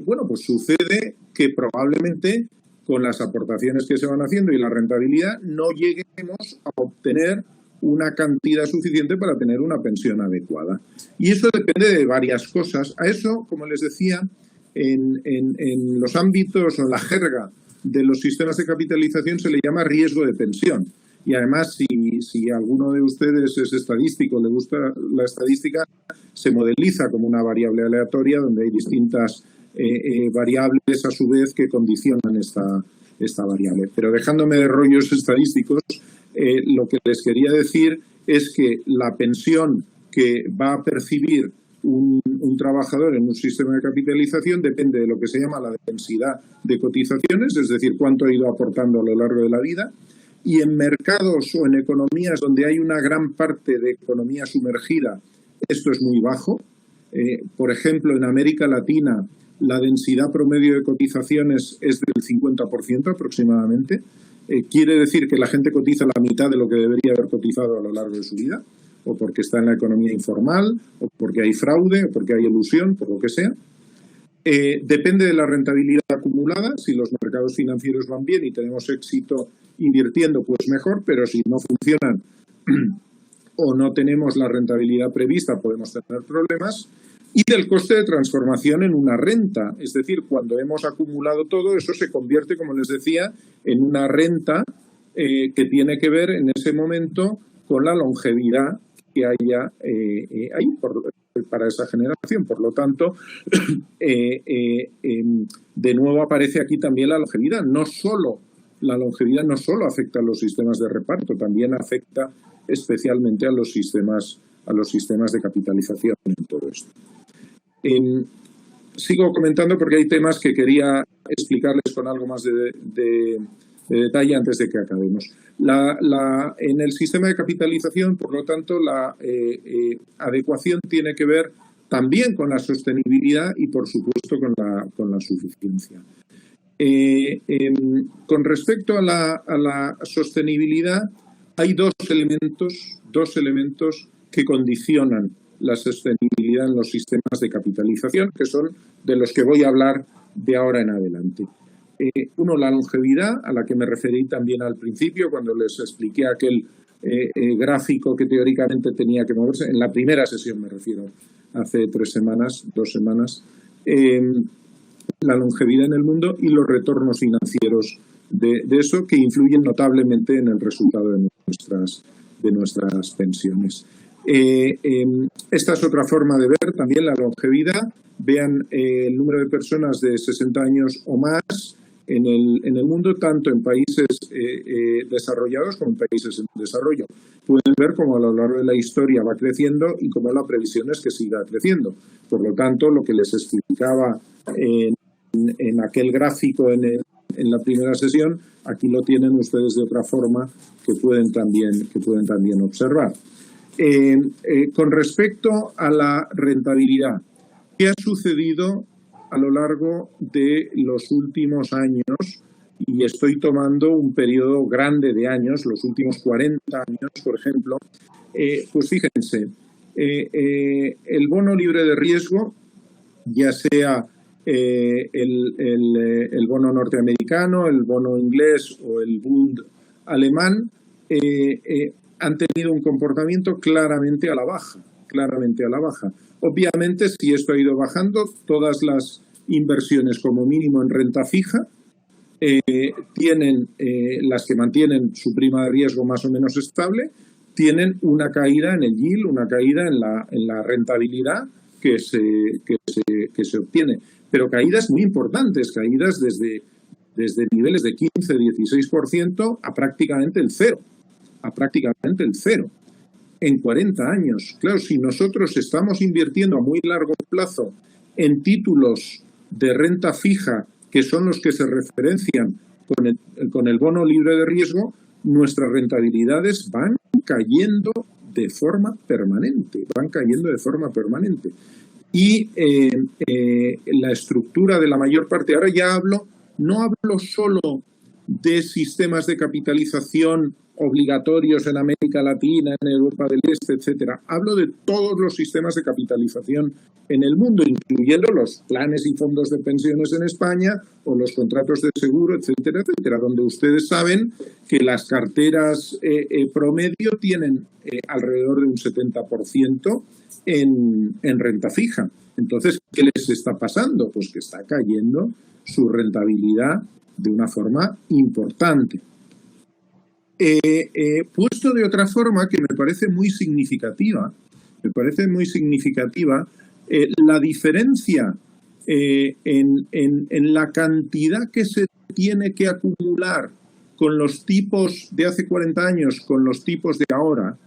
Bueno, pues sucede que probablemente con las aportaciones que se van haciendo y la rentabilidad no lleguemos a obtener una cantidad suficiente para tener una pensión adecuada. Y eso depende de varias cosas. A eso, como les decía, en los ámbitos o en la jerga de los sistemas de capitalización se le llama riesgo de pensión. Y además, si alguno de ustedes es estadístico, le gusta la estadística, se modeliza como una variable aleatoria donde hay distintas variables a su vez que condicionan esta variable. Pero dejándome de rollos estadísticos, lo que les quería decir es que la pensión que va a percibir un trabajador en un sistema de capitalización depende de lo que se llama la densidad de cotizaciones, es decir, cuánto ha ido aportando a lo largo de la vida. Y en mercados o en economías donde hay una gran parte de economía sumergida, esto es muy bajo. Por ejemplo, en América Latina, la densidad promedio de cotizaciones es del 50% aproximadamente. Quiere decir que la gente cotiza la mitad de lo que debería haber cotizado a lo largo de su vida, o porque está en la economía informal, o porque hay fraude, o porque hay elusión, por lo que sea. Depende de la rentabilidad acumulada. Si los mercados financieros van bien y tenemos éxito invirtiendo, pues mejor, pero si no funcionan o no tenemos la rentabilidad prevista, podemos tener problemas. Y del coste de transformación en una renta. Es decir, cuando hemos acumulado todo, eso se convierte, como les decía, en una renta que tiene que ver en ese momento con la longevidad que haya ahí para esa generación. Por lo tanto, de nuevo aparece aquí también la longevidad. La longevidad no solo afecta a los sistemas de reparto, también afecta especialmente a los sistemas de capitalización en todo esto. Sigo comentando porque hay temas que quería explicarles con algo más de detalle antes de que acabemos. En el sistema de capitalización, por lo tanto, la adecuación tiene que ver también con la sostenibilidad y, por supuesto, con la suficiencia. Con respecto a la sostenibilidad, hay dos elementos que condicionan la sostenibilidad en los sistemas de capitalización, que son de los que voy a hablar de ahora en adelante. Uno, la longevidad, a la que me referí también al principio, cuando les expliqué aquel gráfico que teóricamente tenía que moverse, en la primera sesión me refiero, hace 2 semanas, la longevidad en el mundo y los retornos financieros de eso, que influyen notablemente en el resultado de nuestras pensiones. Esta es otra forma de ver también la longevidad. Vean el número de personas de 60 años o más en el mundo, tanto en países desarrollados como en países en desarrollo. Pueden ver cómo a lo largo de la historia va creciendo y cómo la previsión es que siga creciendo. Por lo tanto, lo que les explicaba en aquel gráfico en la primera sesión, aquí lo tienen ustedes de otra forma que pueden también observar. Con respecto a la rentabilidad, ¿qué ha sucedido a lo largo de los últimos años? Y estoy tomando un periodo grande de años, los últimos 40 años, por ejemplo. Pues fíjense, el bono libre de riesgo, ya sea el bono norteamericano, el bono inglés o el Bund alemán, han tenido un comportamiento claramente a la baja. Obviamente, si esto ha ido bajando, todas las inversiones como mínimo en renta fija tienen, las que mantienen su prima de riesgo más o menos estable, tienen una caída en el yield, una caída en la rentabilidad que se obtiene. Pero caídas muy importantes, caídas desde niveles de 15-16% a prácticamente el cero. En 40 años. Claro, si nosotros estamos invirtiendo a muy largo plazo en títulos de renta fija, que son los que se referencian con el bono libre de riesgo, nuestras rentabilidades van cayendo de forma permanente. Y la estructura de la mayor parte, ahora ya no hablo solo de sistemas de capitalización obligatorios en América Latina, en Europa del Este, etcétera. Hablo de todos los sistemas de capitalización en el mundo, incluyendo los planes y fondos de pensiones en España o los contratos de seguro, etcétera, etcétera, donde ustedes saben que las carteras promedio tienen alrededor de un 70% en renta fija. Entonces, ¿qué les está pasando? Pues que está cayendo su rentabilidad de una forma importante. Puesto de otra forma, que me parece muy significativa, la diferencia en la cantidad que se tiene que acumular con los tipos de hace 40 años, con los tipos de ahora,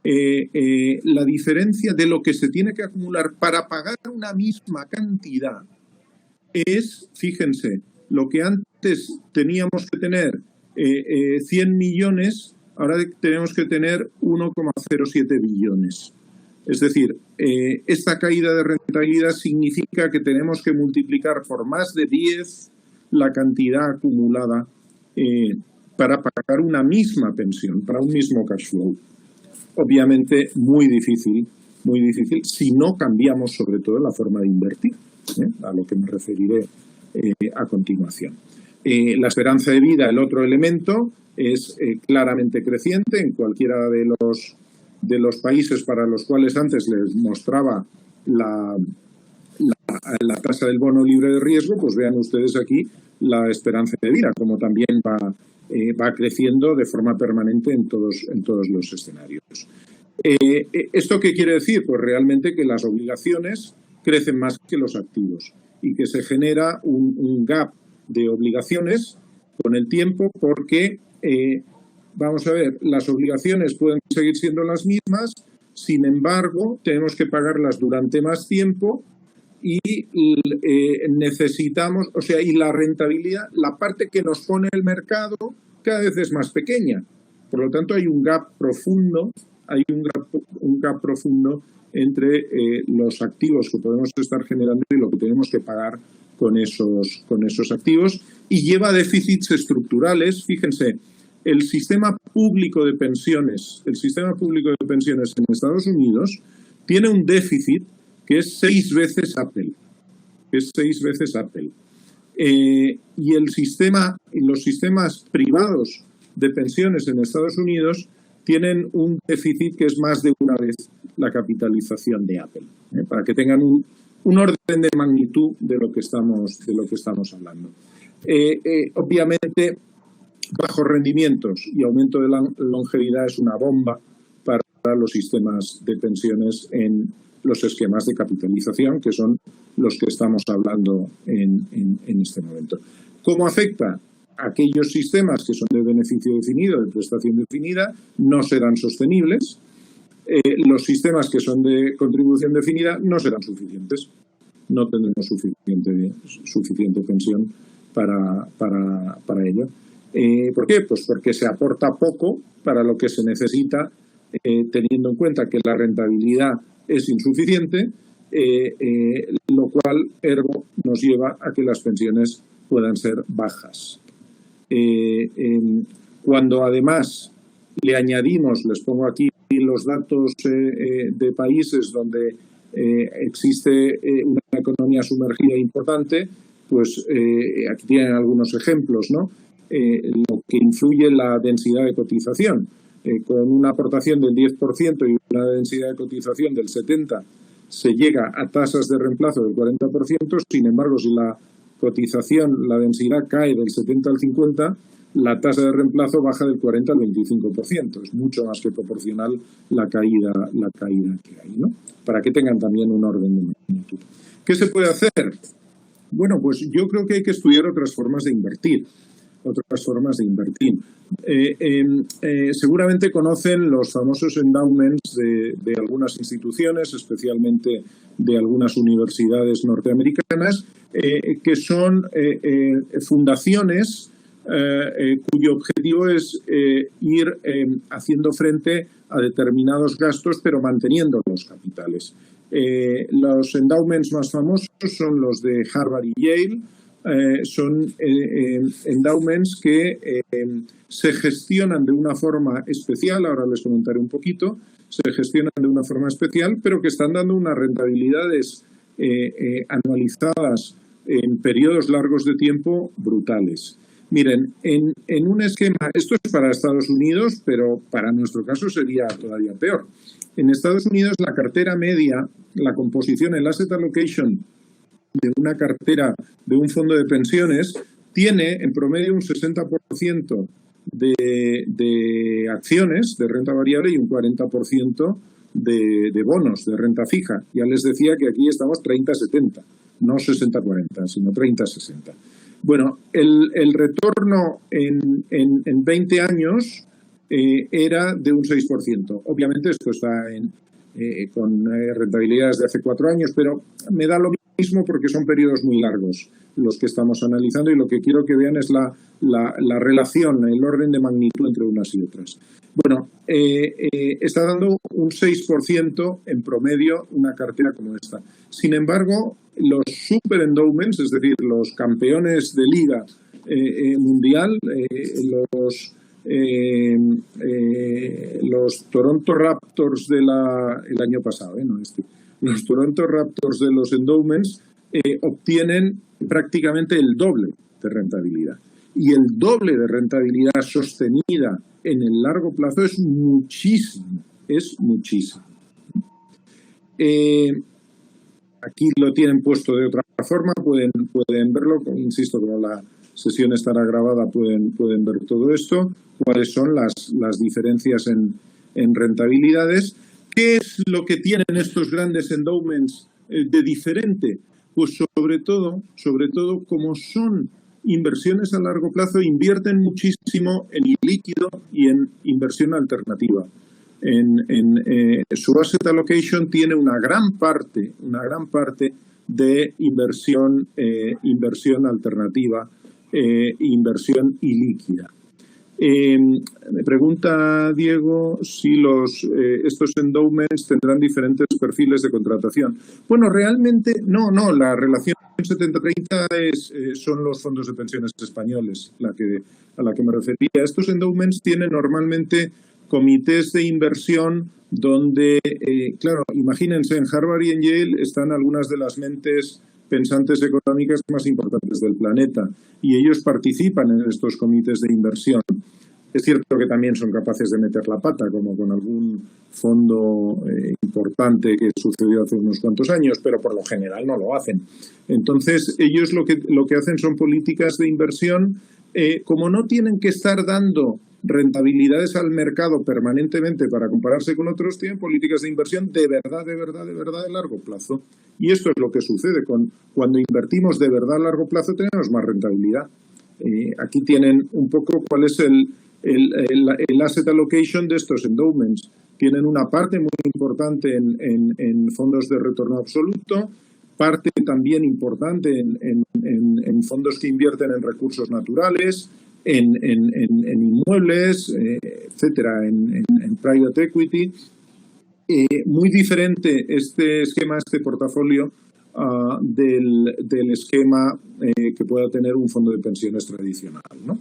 la diferencia de lo que se tiene que acumular para pagar una misma cantidad es, fíjense, lo que antes teníamos que tener 100 millones, ahora tenemos que tener 1,07 billones. Es decir, esta caída de rentabilidad significa que tenemos que multiplicar por más de 10 la cantidad acumulada para pagar una misma pensión, para un mismo cash flow. Obviamente muy difícil si no cambiamos sobre todo la forma de invertir, a lo que me referiré a continuación. La esperanza de vida, el otro elemento, es claramente creciente en cualquiera de los países para los cuales antes les mostraba la tasa del bono libre de riesgo. Pues vean ustedes aquí la esperanza de vida, como también va creciendo de forma permanente en todos los escenarios. ¿Esto qué quiere decir? Pues realmente que las obligaciones crecen más que los activos y que se genera un gap de obligaciones con el tiempo porque, vamos a ver, las obligaciones pueden seguir siendo las mismas, sin embargo, tenemos que pagarlas durante más tiempo y necesitamos, o sea, y la rentabilidad, la parte que nos pone el mercado cada vez es más pequeña. Por lo tanto, hay un gap profundo, entre los activos que podemos estar generando y lo que tenemos que pagar con esos activos, y lleva a déficits estructurales. Fíjense, el sistema público de pensiones en Estados Unidos tiene un déficit que es 6 veces Apple. Y los sistemas privados de pensiones en Estados Unidos tienen un déficit que es más de una vez la capitalización de Apple, para que tengan un orden de magnitud de lo que estamos hablando. Obviamente, bajos rendimientos y aumento de la longevidad es una bomba para los sistemas de pensiones en los esquemas de capitalización, que son los que estamos hablando en este momento. ¿Cómo afecta? Aquellos sistemas que son de beneficio definido, de prestación definida, no serán sostenibles. Los sistemas que son de contribución definida no serán suficientes. No tendremos suficiente pensión para ello. ¿Por qué? Pues porque se aporta poco para lo que se necesita, teniendo en cuenta que la rentabilidad es insuficiente, lo cual, ergo, nos lleva a que las pensiones puedan ser bajas. Cuando además le añadimos, les pongo aquí los datos de países donde existe una economía sumergida importante, pues aquí tienen algunos ejemplos, ¿no? Lo que influye la densidad de cotización. Con una aportación del 10% y una densidad de cotización del 70%, se llega a tasas de reemplazo del 40%. Sin embargo, si la cotización, la densidad cae del 70 al 50, la tasa de reemplazo baja del 40 al 25%. Es mucho más que proporcional la caída que hay, ¿no? Para que tengan también un orden de magnitud. ¿Qué se puede hacer? Bueno, pues yo creo que hay que estudiar otras formas de invertir. Seguramente conocen los famosos endowments de algunas instituciones, especialmente de algunas universidades norteamericanas, que son fundaciones cuyo objetivo es ir haciendo frente a determinados gastos, pero manteniendo los capitales. Los endowments más famosos son los de Harvard y Yale. Son endowments que se gestionan de una forma especial, ahora les comentaré un poquito, se gestionan de una forma especial, pero que están dando unas rentabilidades anualizadas en periodos largos de tiempo brutales. Miren, en un esquema, esto es para Estados Unidos, pero para nuestro caso sería todavía peor. En Estados Unidos la cartera media, la composición, el asset allocation de una cartera de un fondo de pensiones tiene en promedio un 60% de acciones de renta variable y un 40% de bonos de renta fija. Ya les decía que aquí estamos 30-70, no 60-40, sino 30-60. Bueno, el retorno en 20 años era de un 6%. Obviamente esto está con rentabilidades de hace 4 años, pero me da lo mismo porque son periodos muy largos los que estamos analizando y lo que quiero que vean es la relación, el orden de magnitud entre unas y otras. Bueno, está dando un 6% en promedio una cartera como esta. Sin embargo, los super endowments, es decir, los campeones de liga mundial, los Toronto Raptors del año pasado, los Toronto Raptors de los endowments obtienen prácticamente el doble de rentabilidad. y el doble de rentabilidad sostenida en el largo plazo es muchísimo, es muchísimo. Aquí lo tienen puesto de otra forma, pueden verlo, insisto, como la sesión estará grabada, pueden ver todo esto, cuáles son las diferencias en rentabilidades. ¿Qué es lo que tienen estos grandes endowments de diferente? Pues sobre todo, como son inversiones a largo plazo, invierten muchísimo en ilíquido y en inversión alternativa. Su asset allocation tiene una gran parte de inversión alternativa, inversión ilíquida. Me pregunta Diego si estos endowments tendrán diferentes perfiles de contratación. Bueno, realmente no, la relación 70-30 son los fondos de pensiones españoles a la que me refería. Estos endowments tienen normalmente comités de inversión donde, claro, imagínense, en Harvard y en Yale están algunas de las mentes pensantes económicas más importantes del planeta y ellos participan en estos comités de inversión. Es cierto que también son capaces de meter la pata, como con algún fondo importante que sucedió hace unos cuantos años, pero por lo general no lo hacen. Entonces, ellos lo que hacen son políticas de inversión. Como no tienen que estar dando rentabilidades al mercado permanentemente para compararse con otros, tienen políticas de inversión de verdad de largo plazo. Y esto es lo que sucede cuando invertimos de verdad a largo plazo, tenemos más rentabilidad. Aquí tienen un poco cuál es el asset allocation de estos endowments. Tienen una parte muy importante en fondos de retorno absoluto, parte también importante en fondos que invierten en recursos naturales, en inmuebles, etcétera, en private equity. Muy diferente este esquema, este portafolio del esquema que pueda tener un fondo de pensiones tradicional, ¿no?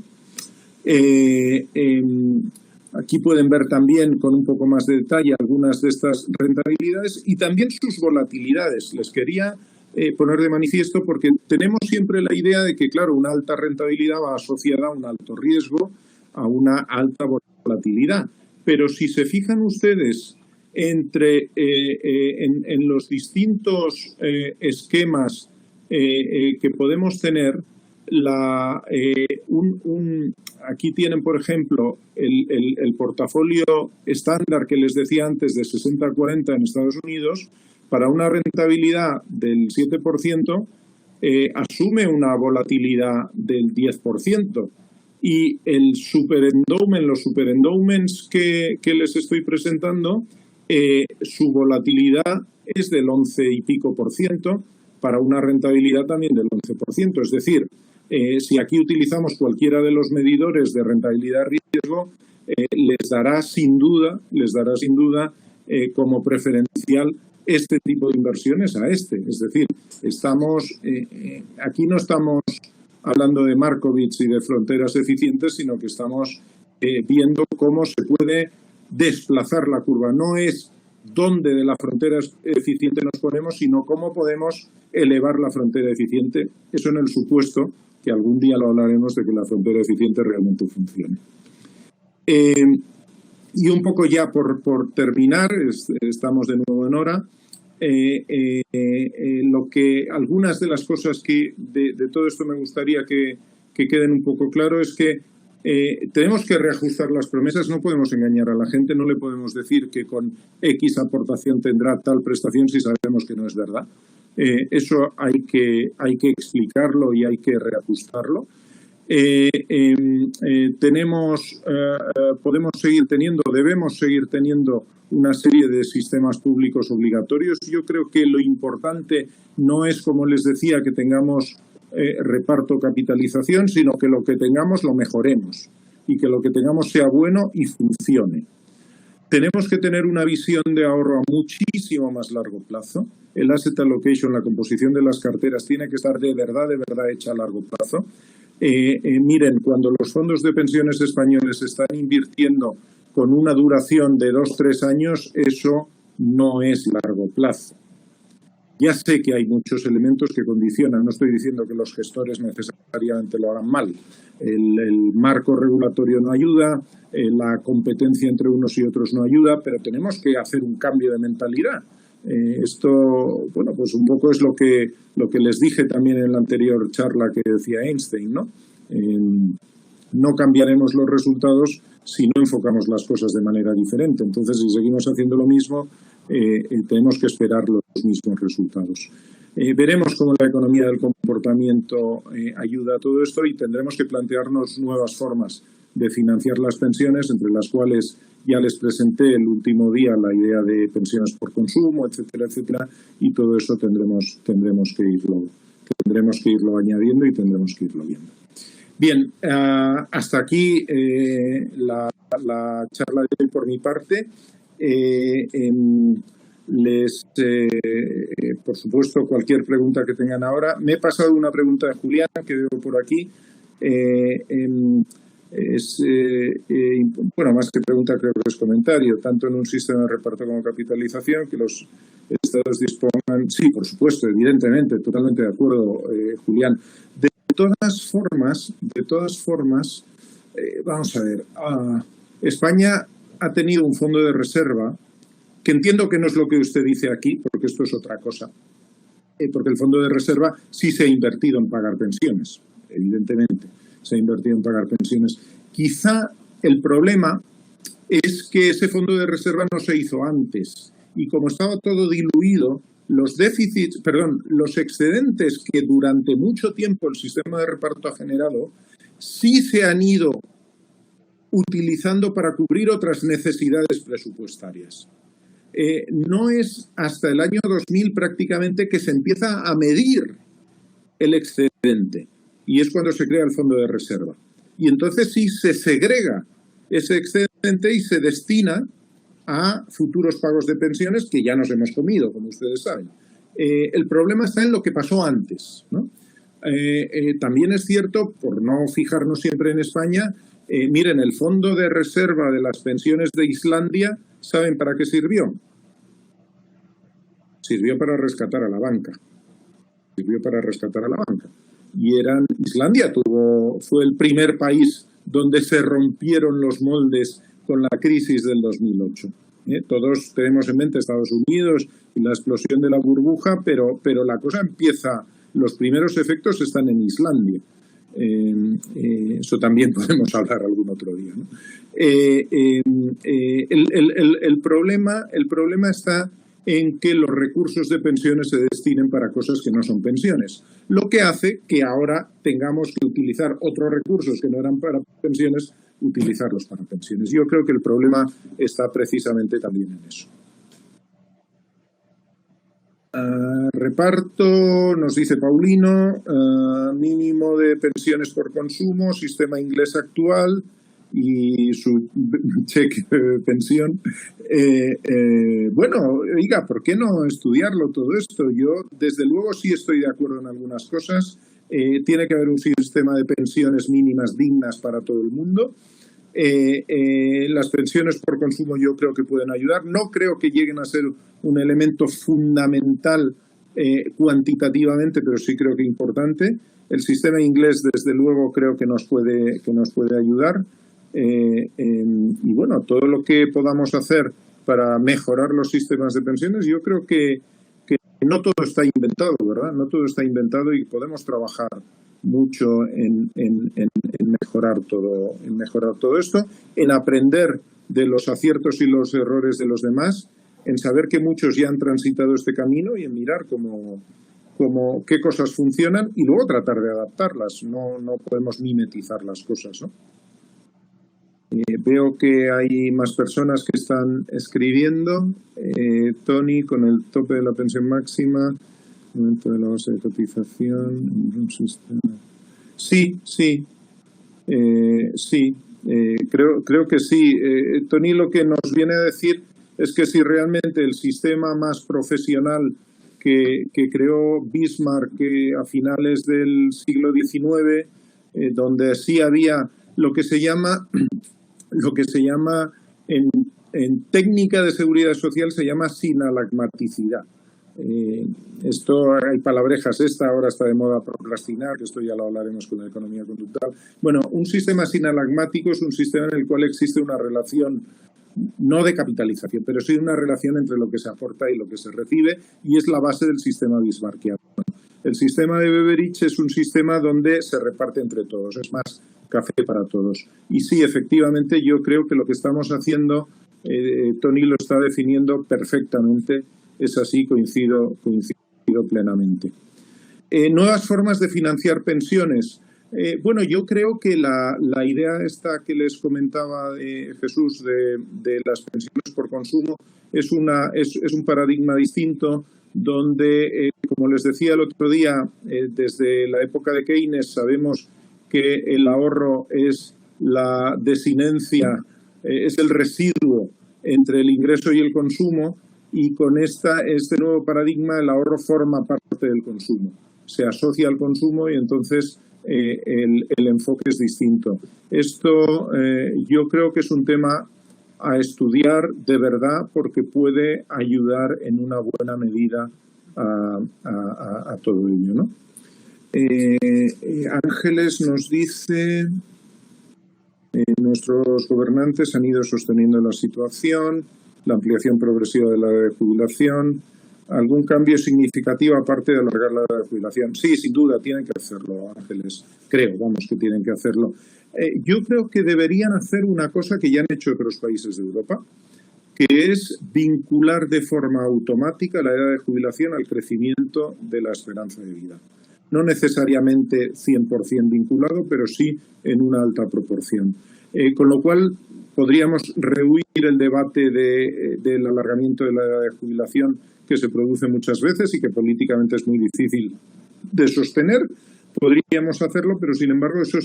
Aquí pueden ver también con un poco más de detalle algunas de estas rentabilidades y también sus volatilidades. Les quería poner de manifiesto porque tenemos siempre la idea de que, claro, una alta rentabilidad va asociada a un alto riesgo, a una alta volatilidad. Pero si se fijan ustedes en los distintos esquemas que podemos tener, aquí tienen, por ejemplo, el portafolio estándar que les decía antes de 60-40 en Estados Unidos, para una rentabilidad del 7%, asume una volatilidad del 10%. Y los superendowments que les estoy presentando, su volatilidad es del 11 y pico por ciento, para una rentabilidad también del 11%. Es decir, si aquí utilizamos cualquiera de los medidores de rentabilidad-riesgo, les dará sin duda como preferencial este tipo de inversiones a este. Es decir, aquí no estamos hablando de Markowitz y de fronteras eficientes, sino que estamos viendo cómo se puede desplazar la curva. No es dónde de la frontera eficiente nos ponemos, sino cómo podemos elevar la frontera eficiente. Eso en el supuesto que algún día lo hablaremos de que la frontera eficiente realmente funcione. Y un poco ya por terminar, estamos de nuevo en hora, algunas de las cosas que de todo esto me gustaría que queden un poco claro es que tenemos que reajustar las promesas, no podemos engañar a la gente, no le podemos decir que con X aportación tendrá tal prestación si sabemos que no es verdad. Eso hay que explicarlo y hay que reajustarlo. Debemos seguir teniendo una serie de sistemas públicos obligatorios. Yo creo que lo importante no es, como les decía, que tengamos reparto capitalización, sino que lo que tengamos lo mejoremos y que lo que tengamos sea bueno y funcione. Tenemos que tener una visión de ahorro a muchísimo más largo plazo. El asset allocation, la composición de las carteras, tiene que estar de verdad hecha a largo plazo. Miren, cuando los fondos de pensiones españoles están invirtiendo con una duración de 2-3 años, eso no es largo plazo. Ya sé que hay muchos elementos que condicionan, no estoy diciendo que los gestores necesariamente necesariamente lo harán mal. El marco regulatorio no ayuda, la competencia entre unos y otros no ayuda, pero tenemos que hacer un cambio de mentalidad. Esto, bueno, pues un poco es lo que les dije también en la anterior charla que decía Einstein, ¿no? No cambiaremos los resultados si no enfocamos las cosas de manera diferente. Entonces, si seguimos haciendo lo mismo, tenemos que esperar los mismos resultados. Veremos cómo la economía del comportamiento ayuda a todo esto y tendremos que plantearnos nuevas formas de financiar las pensiones, entre las cuales ya les presenté el último día la idea de pensiones por consumo, etcétera, etcétera, y todo eso tendremos que irlo añadiendo y tendremos que irlo viendo. Bien, hasta aquí la charla de hoy por mi parte. Por supuesto, cualquier pregunta que tengan ahora. Me he pasado una pregunta de Julián, que veo por aquí. Bueno, más que pregunta, creo que es comentario. Tanto en un sistema de reparto como capitalización, que los estados dispongan. Sí, por supuesto, evidentemente, totalmente de acuerdo, Julián. De todas formas, vamos a ver. España ha tenido un fondo de reserva, que entiendo que no es lo que usted dice aquí, porque esto es otra cosa, porque el fondo de reserva sí se ha invertido en pagar pensiones, evidentemente, se ha invertido en pagar pensiones. Quizá el problema es que ese fondo de reserva no se hizo antes, y como estaba todo diluido, los excedentes que durante mucho tiempo el sistema de reparto ha generado, sí se han ido utilizando para cubrir otras necesidades presupuestarias. No es hasta el año 2000 prácticamente que se empieza a medir el excedente, y es cuando se crea el fondo de reserva. Y entonces sí se segrega ese excedente y se destina a futuros pagos de pensiones que ya nos hemos comido, como ustedes saben. El problema está en lo que pasó antes, ¿no? También es cierto, por no fijarnos siempre en España, miren, el fondo de reserva de las pensiones de Islandia, ¿saben para qué sirvió? Sirvió para rescatar a la banca. Y Islandia fue el primer país donde se rompieron los moldes con la crisis del 2008. Todos tenemos en mente Estados Unidos y la explosión de la burbuja, pero la cosa empieza, los primeros efectos están en Islandia. Eso también podemos hablar algún otro día, ¿no? El problema está en que los recursos de pensiones se destinen para cosas que no son pensiones, lo que hace que ahora tengamos que utilizar otros recursos que no eran para pensiones, utilizarlos para pensiones. Yo creo que el problema está precisamente también en eso. Reparto, nos dice Paulino, mínimo de pensiones por consumo, sistema inglés actual y su cheque de pensión. Bueno, oiga, ¿por qué no estudiarlo todo esto? Yo, desde luego, sí estoy de acuerdo en algunas cosas. Tiene que haber un sistema de pensiones mínimas dignas para todo el mundo. Las pensiones por consumo yo creo que pueden ayudar. No creo que lleguen a ser un elemento fundamental cuantitativamente, pero sí creo que importante. El sistema inglés, desde luego, creo que nos puede ayudar. Y bueno, todo lo que podamos hacer para mejorar los sistemas de pensiones, yo creo que no todo está inventado, ¿verdad? No todo está inventado y podemos trabajar mucho en mejorar todo esto, en aprender de los aciertos y los errores de los demás, en saber que muchos ya han transitado este camino y en mirar qué cosas funcionan y luego tratar de adaptarlas. No podemos mimetizar las cosas, ¿no? Veo que hay más personas que están escribiendo. Tony, con el tope de la pensión máxima, momento de la base de cotización, un sistema. Sí. Creo que sí. Tony lo que nos viene a decir es que si realmente el sistema más profesional que creó Bismarck a finales del siglo XIX, donde sí había lo que se llama en técnica de seguridad social se llama sinalagmaticidad. Esto hay palabrejas, ahora está de moda procrastinar, que esto ya lo hablaremos con la economía conductual. Bueno, un sistema sinalagmático es un sistema en el cual existe una relación, no de capitalización, pero sí una relación entre lo que se aporta y lo que se recibe, y es la base del sistema bismarckiano. El sistema de Beveridge es un sistema donde se reparte entre todos, es más café para todos. Y sí, efectivamente, yo creo que lo que estamos haciendo, Tony lo está definiendo perfectamente, es así, coincido plenamente. Nuevas formas de financiar pensiones. Bueno, yo creo que la idea esta que les comentaba Jesús de las pensiones por consumo es un paradigma distinto donde, como les decía el otro día, desde la época de Keynes sabemos que el ahorro es la desinencia, es el residuo entre el ingreso y el consumo, y con este nuevo paradigma el ahorro forma parte del consumo, se asocia al consumo y entonces el enfoque es distinto. Esto yo creo que es un tema a estudiar de verdad porque puede ayudar en una buena medida a todo ello, ¿no? Ángeles nos dice: nuestros gobernantes han ido sosteniendo la situación, la ampliación progresiva de la edad de jubilación. ¿Algún cambio significativo aparte de alargar la edad de jubilación? Sí, sin duda, tienen que hacerlo, Ángeles. Creo, que tienen que hacerlo. Yo creo que deberían hacer una cosa que ya han hecho otros países de Europa, que es vincular de forma automática la edad de jubilación al crecimiento de la esperanza de vida. No necesariamente 100% vinculado, pero sí en una alta proporción. Con lo cual, podríamos rehuir el debate del alargamiento de la edad de jubilación que se produce muchas veces y que políticamente es muy difícil de sostener. Podríamos hacerlo, pero sin embargo eso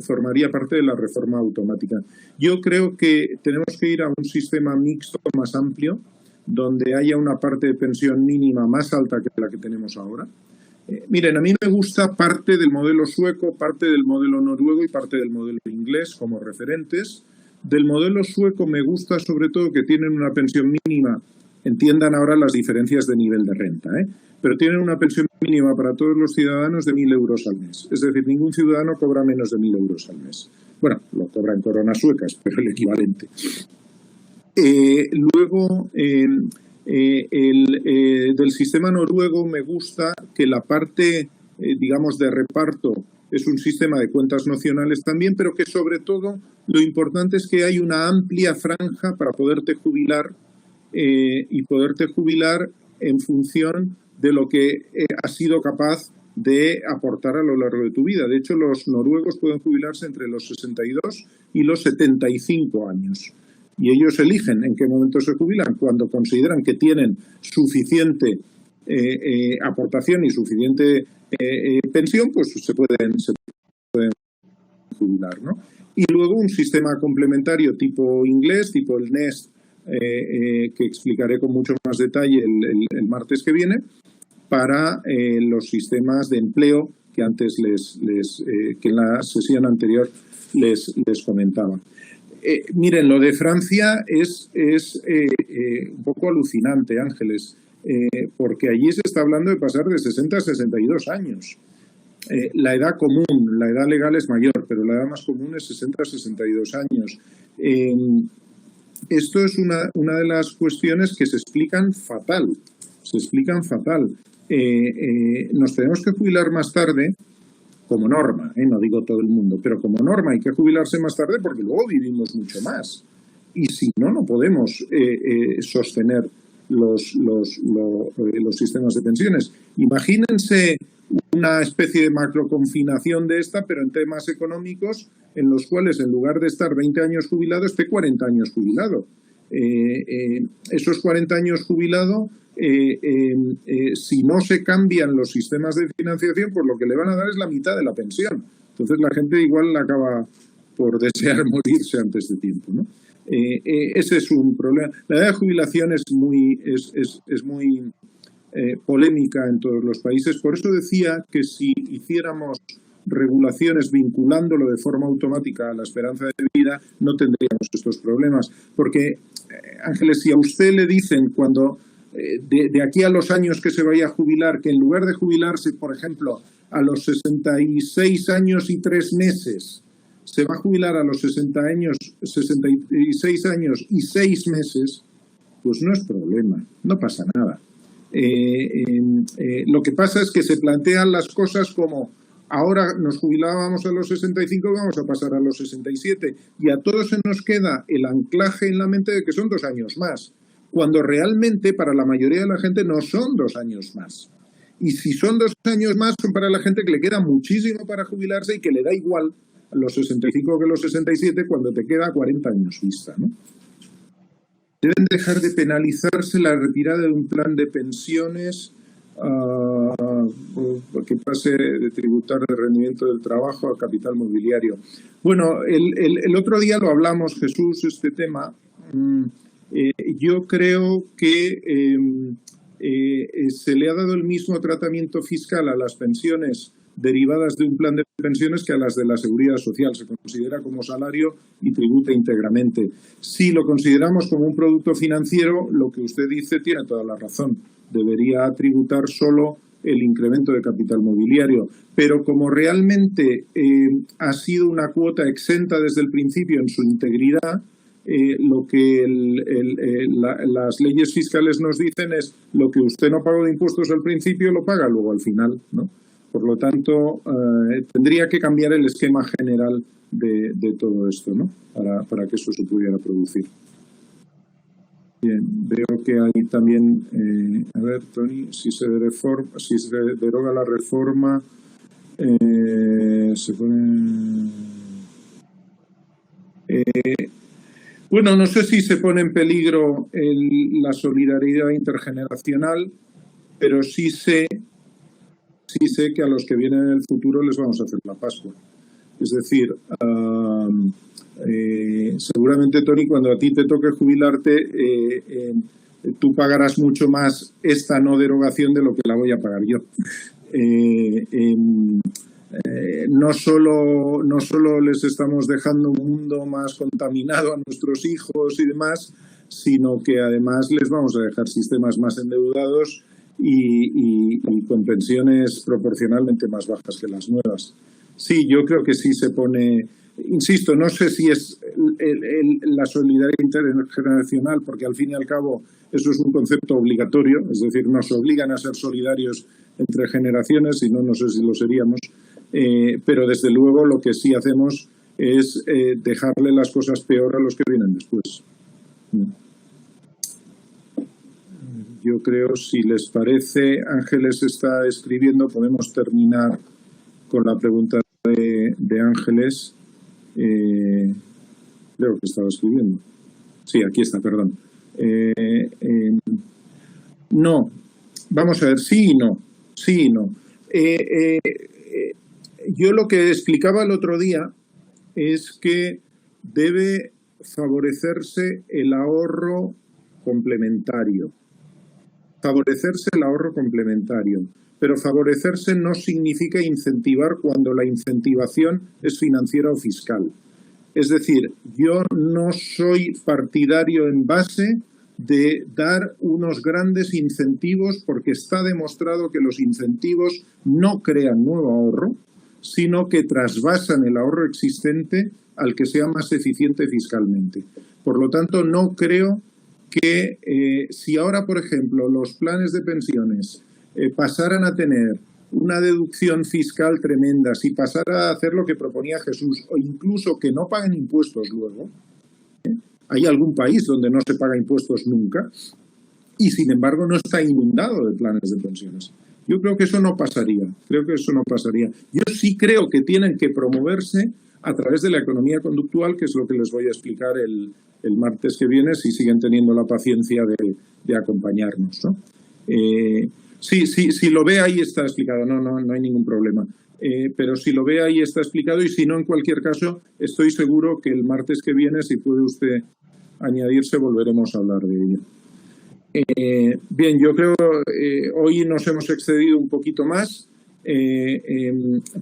formaría parte de la reforma automática. Yo creo que tenemos que ir a un sistema mixto más amplio, donde haya una parte de pensión mínima más alta que la que tenemos ahora. Miren, a mí me gusta parte del modelo sueco, parte del modelo noruego y parte del modelo inglés como referentes. Del modelo sueco me gusta sobre todo que tienen una pensión mínima, entiendan ahora las diferencias de nivel de renta, pero tienen una pensión mínima para todos los ciudadanos de 1.000 euros al mes. Es decir, ningún ciudadano cobra menos de 1.000 euros al mes. Bueno, lo cobra en coronas suecas, pero el equivalente. Luego, del sistema noruego me gusta que la parte, digamos, de reparto es un sistema de cuentas nacionales también, pero que sobre todo lo importante es que hay una amplia franja para poderte jubilar y poderte jubilar en función de lo que has sido capaz de aportar a lo largo de tu vida. De hecho, los noruegos pueden jubilarse entre los 62 y los 75 años. Y ellos eligen en qué momento se jubilan. Cuando consideran que tienen suficiente aportación y suficiente pensión, pues se pueden jubilar, ¿no? Y luego un sistema complementario tipo inglés, tipo el NEST, que explicaré con mucho más detalle el martes que viene, para los sistemas de empleo que antes que en la sesión anterior les comentaba. Miren, lo de Francia es un poco alucinante, Ángeles, porque allí se está hablando de pasar de 60 a 62 años. La edad común, la edad legal es mayor, pero la edad más común es 60 a 62 años. Esto es una de las cuestiones que se explican fatal. Nos tenemos que jubilar más tarde, como norma, no digo todo el mundo, pero como norma hay que jubilarse más tarde porque luego vivimos mucho más. Y si no, no podemos sostener los sistemas de pensiones. Imagínense una especie de macroconfinación de esta, pero en temas económicos, en los cuales en lugar de estar 20 años jubilado, esté 40 años jubilado. Esos 40 años jubilado, si no se cambian los sistemas de financiación, pues lo que le van a dar es la mitad de la pensión. Entonces la gente igual acaba por desear morirse antes de tiempo, ¿no? Ese es un problema. La edad de jubilación es muy polémica en todos los países. Por eso decía que si hiciéramos regulaciones vinculándolo de forma automática a la esperanza de vida, no tendríamos estos problemas. Porque, Ángeles, si a usted le dicen cuando de aquí a los años que se vaya a jubilar, que en lugar de jubilarse, por ejemplo, a los 66 años y 3 meses, se va a jubilar a los 66 años y 6 meses, pues no es problema, no pasa nada. Lo que pasa es que se plantean las cosas como ahora nos jubilábamos a los 65, vamos a pasar a los 67, y a todos se nos queda el anclaje en la mente de que son 2 años más, cuando realmente para la mayoría de la gente no son 2 años más. Y si son 2 años más, son para la gente que le queda muchísimo para jubilarse y que le da igual a los 65 que los 67 cuando te queda 40 años vista, ¿no? Deben dejar de penalizarse la retirada de un plan de pensiones que pase de tributar de rendimiento del trabajo a capital mobiliario. Bueno, el otro día lo hablamos, Jesús, este tema. Yo creo que se le ha dado el mismo tratamiento fiscal a las pensiones derivadas de un plan de pensiones que a las de la Seguridad Social. Se considera como salario y tributa íntegramente. Si lo consideramos como un producto financiero, lo que usted dice tiene toda la razón. Debería tributar solo el incremento de capital mobiliario. Pero como realmente ha sido una cuota exenta desde el principio en su integridad, lo que las leyes fiscales nos dicen es lo que usted no pagó de impuestos al principio lo paga luego al final, ¿no? Por lo tanto, tendría que cambiar el esquema general de todo esto, ¿no? Para que eso se pudiera producir. Bien, veo que hay también, a ver, Tony, si se deroga la reforma, se pone... bueno, no sé si se pone en peligro la solidaridad intergeneracional, pero sí sé que a los que vienen en el futuro les vamos a hacer la Pascua. Es decir, seguramente, Tony, cuando a ti te toque jubilarte, tú pagarás mucho más esta no derogación de lo que la voy a pagar yo. No solo les estamos dejando un mundo más contaminado a nuestros hijos y demás, sino que además les vamos a dejar sistemas más endeudados y con pensiones proporcionalmente más bajas que las nuevas. Sí, yo creo que sí se pone... Insisto, no sé si es la solidaridad intergeneracional, porque al fin y al cabo eso es un concepto obligatorio, es decir, nos obligan a ser solidarios entre generaciones, si no, no sé si lo seríamos, pero desde luego lo que sí hacemos es dejarle las cosas peor a los que vienen después. Yo creo, si les parece, Ángeles está escribiendo, podemos terminar con la pregunta de Ángeles. Creo que estaba escribiendo. Sí, aquí está, perdón. No, vamos a ver, sí y no. Sí y no. Yo lo que explicaba el otro día es que debe favorecerse el ahorro complementario. Favorecerse el ahorro complementario. Pero favorecerse no significa incentivar cuando la incentivación es financiera o fiscal. Es decir, yo no soy partidario en base de dar unos grandes incentivos porque está demostrado que los incentivos no crean nuevo ahorro, sino que trasvasan el ahorro existente al que sea más eficiente fiscalmente. Por lo tanto, no creo que si ahora, por ejemplo, los planes de pensiones pasaran a tener una deducción fiscal tremenda, si pasara a hacer lo que proponía Jesús, o incluso que no paguen impuestos luego, hay algún país donde no se paga impuestos nunca, y sin embargo no está inundado de planes de pensiones. Yo creo que eso no pasaría, Yo sí creo que tienen que promoverse a través de la economía conductual, que es lo que les voy a explicar el martes que viene, si siguen teniendo la paciencia de acompañarnos, ¿no? Sí, lo ve ahí está explicado, no hay ningún problema. Pero si lo ve ahí está explicado y si no, en cualquier caso, estoy seguro que el martes que viene, si puede usted añadirse, volveremos a hablar de ello. Bien, yo creo hoy nos hemos excedido un poquito más,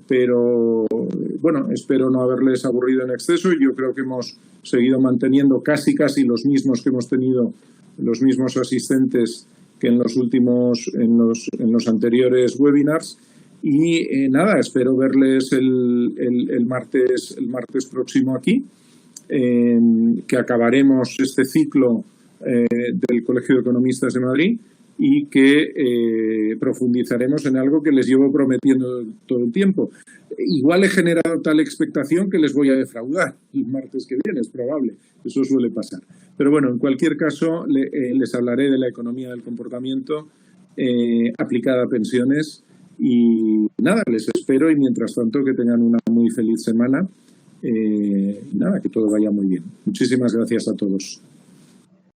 pero bueno, espero no haberles aburrido en exceso. Yo creo que hemos seguido manteniendo casi los mismos que hemos tenido, los mismos asistentes que en los anteriores webinars. Y nada, espero verles el martes próximo aquí, que acabaremos este ciclo del Colegio de Economistas de Madrid y que profundizaremos en algo que les llevo prometiendo todo el tiempo. Igual he generado tal expectación que les voy a defraudar el martes que viene, es probable, eso suele pasar. Pero bueno, en cualquier caso, les hablaré de la economía del comportamiento aplicada a pensiones. Y nada, les espero y mientras tanto que tengan una muy feliz semana. Nada, que todo vaya muy bien. Muchísimas gracias a todos.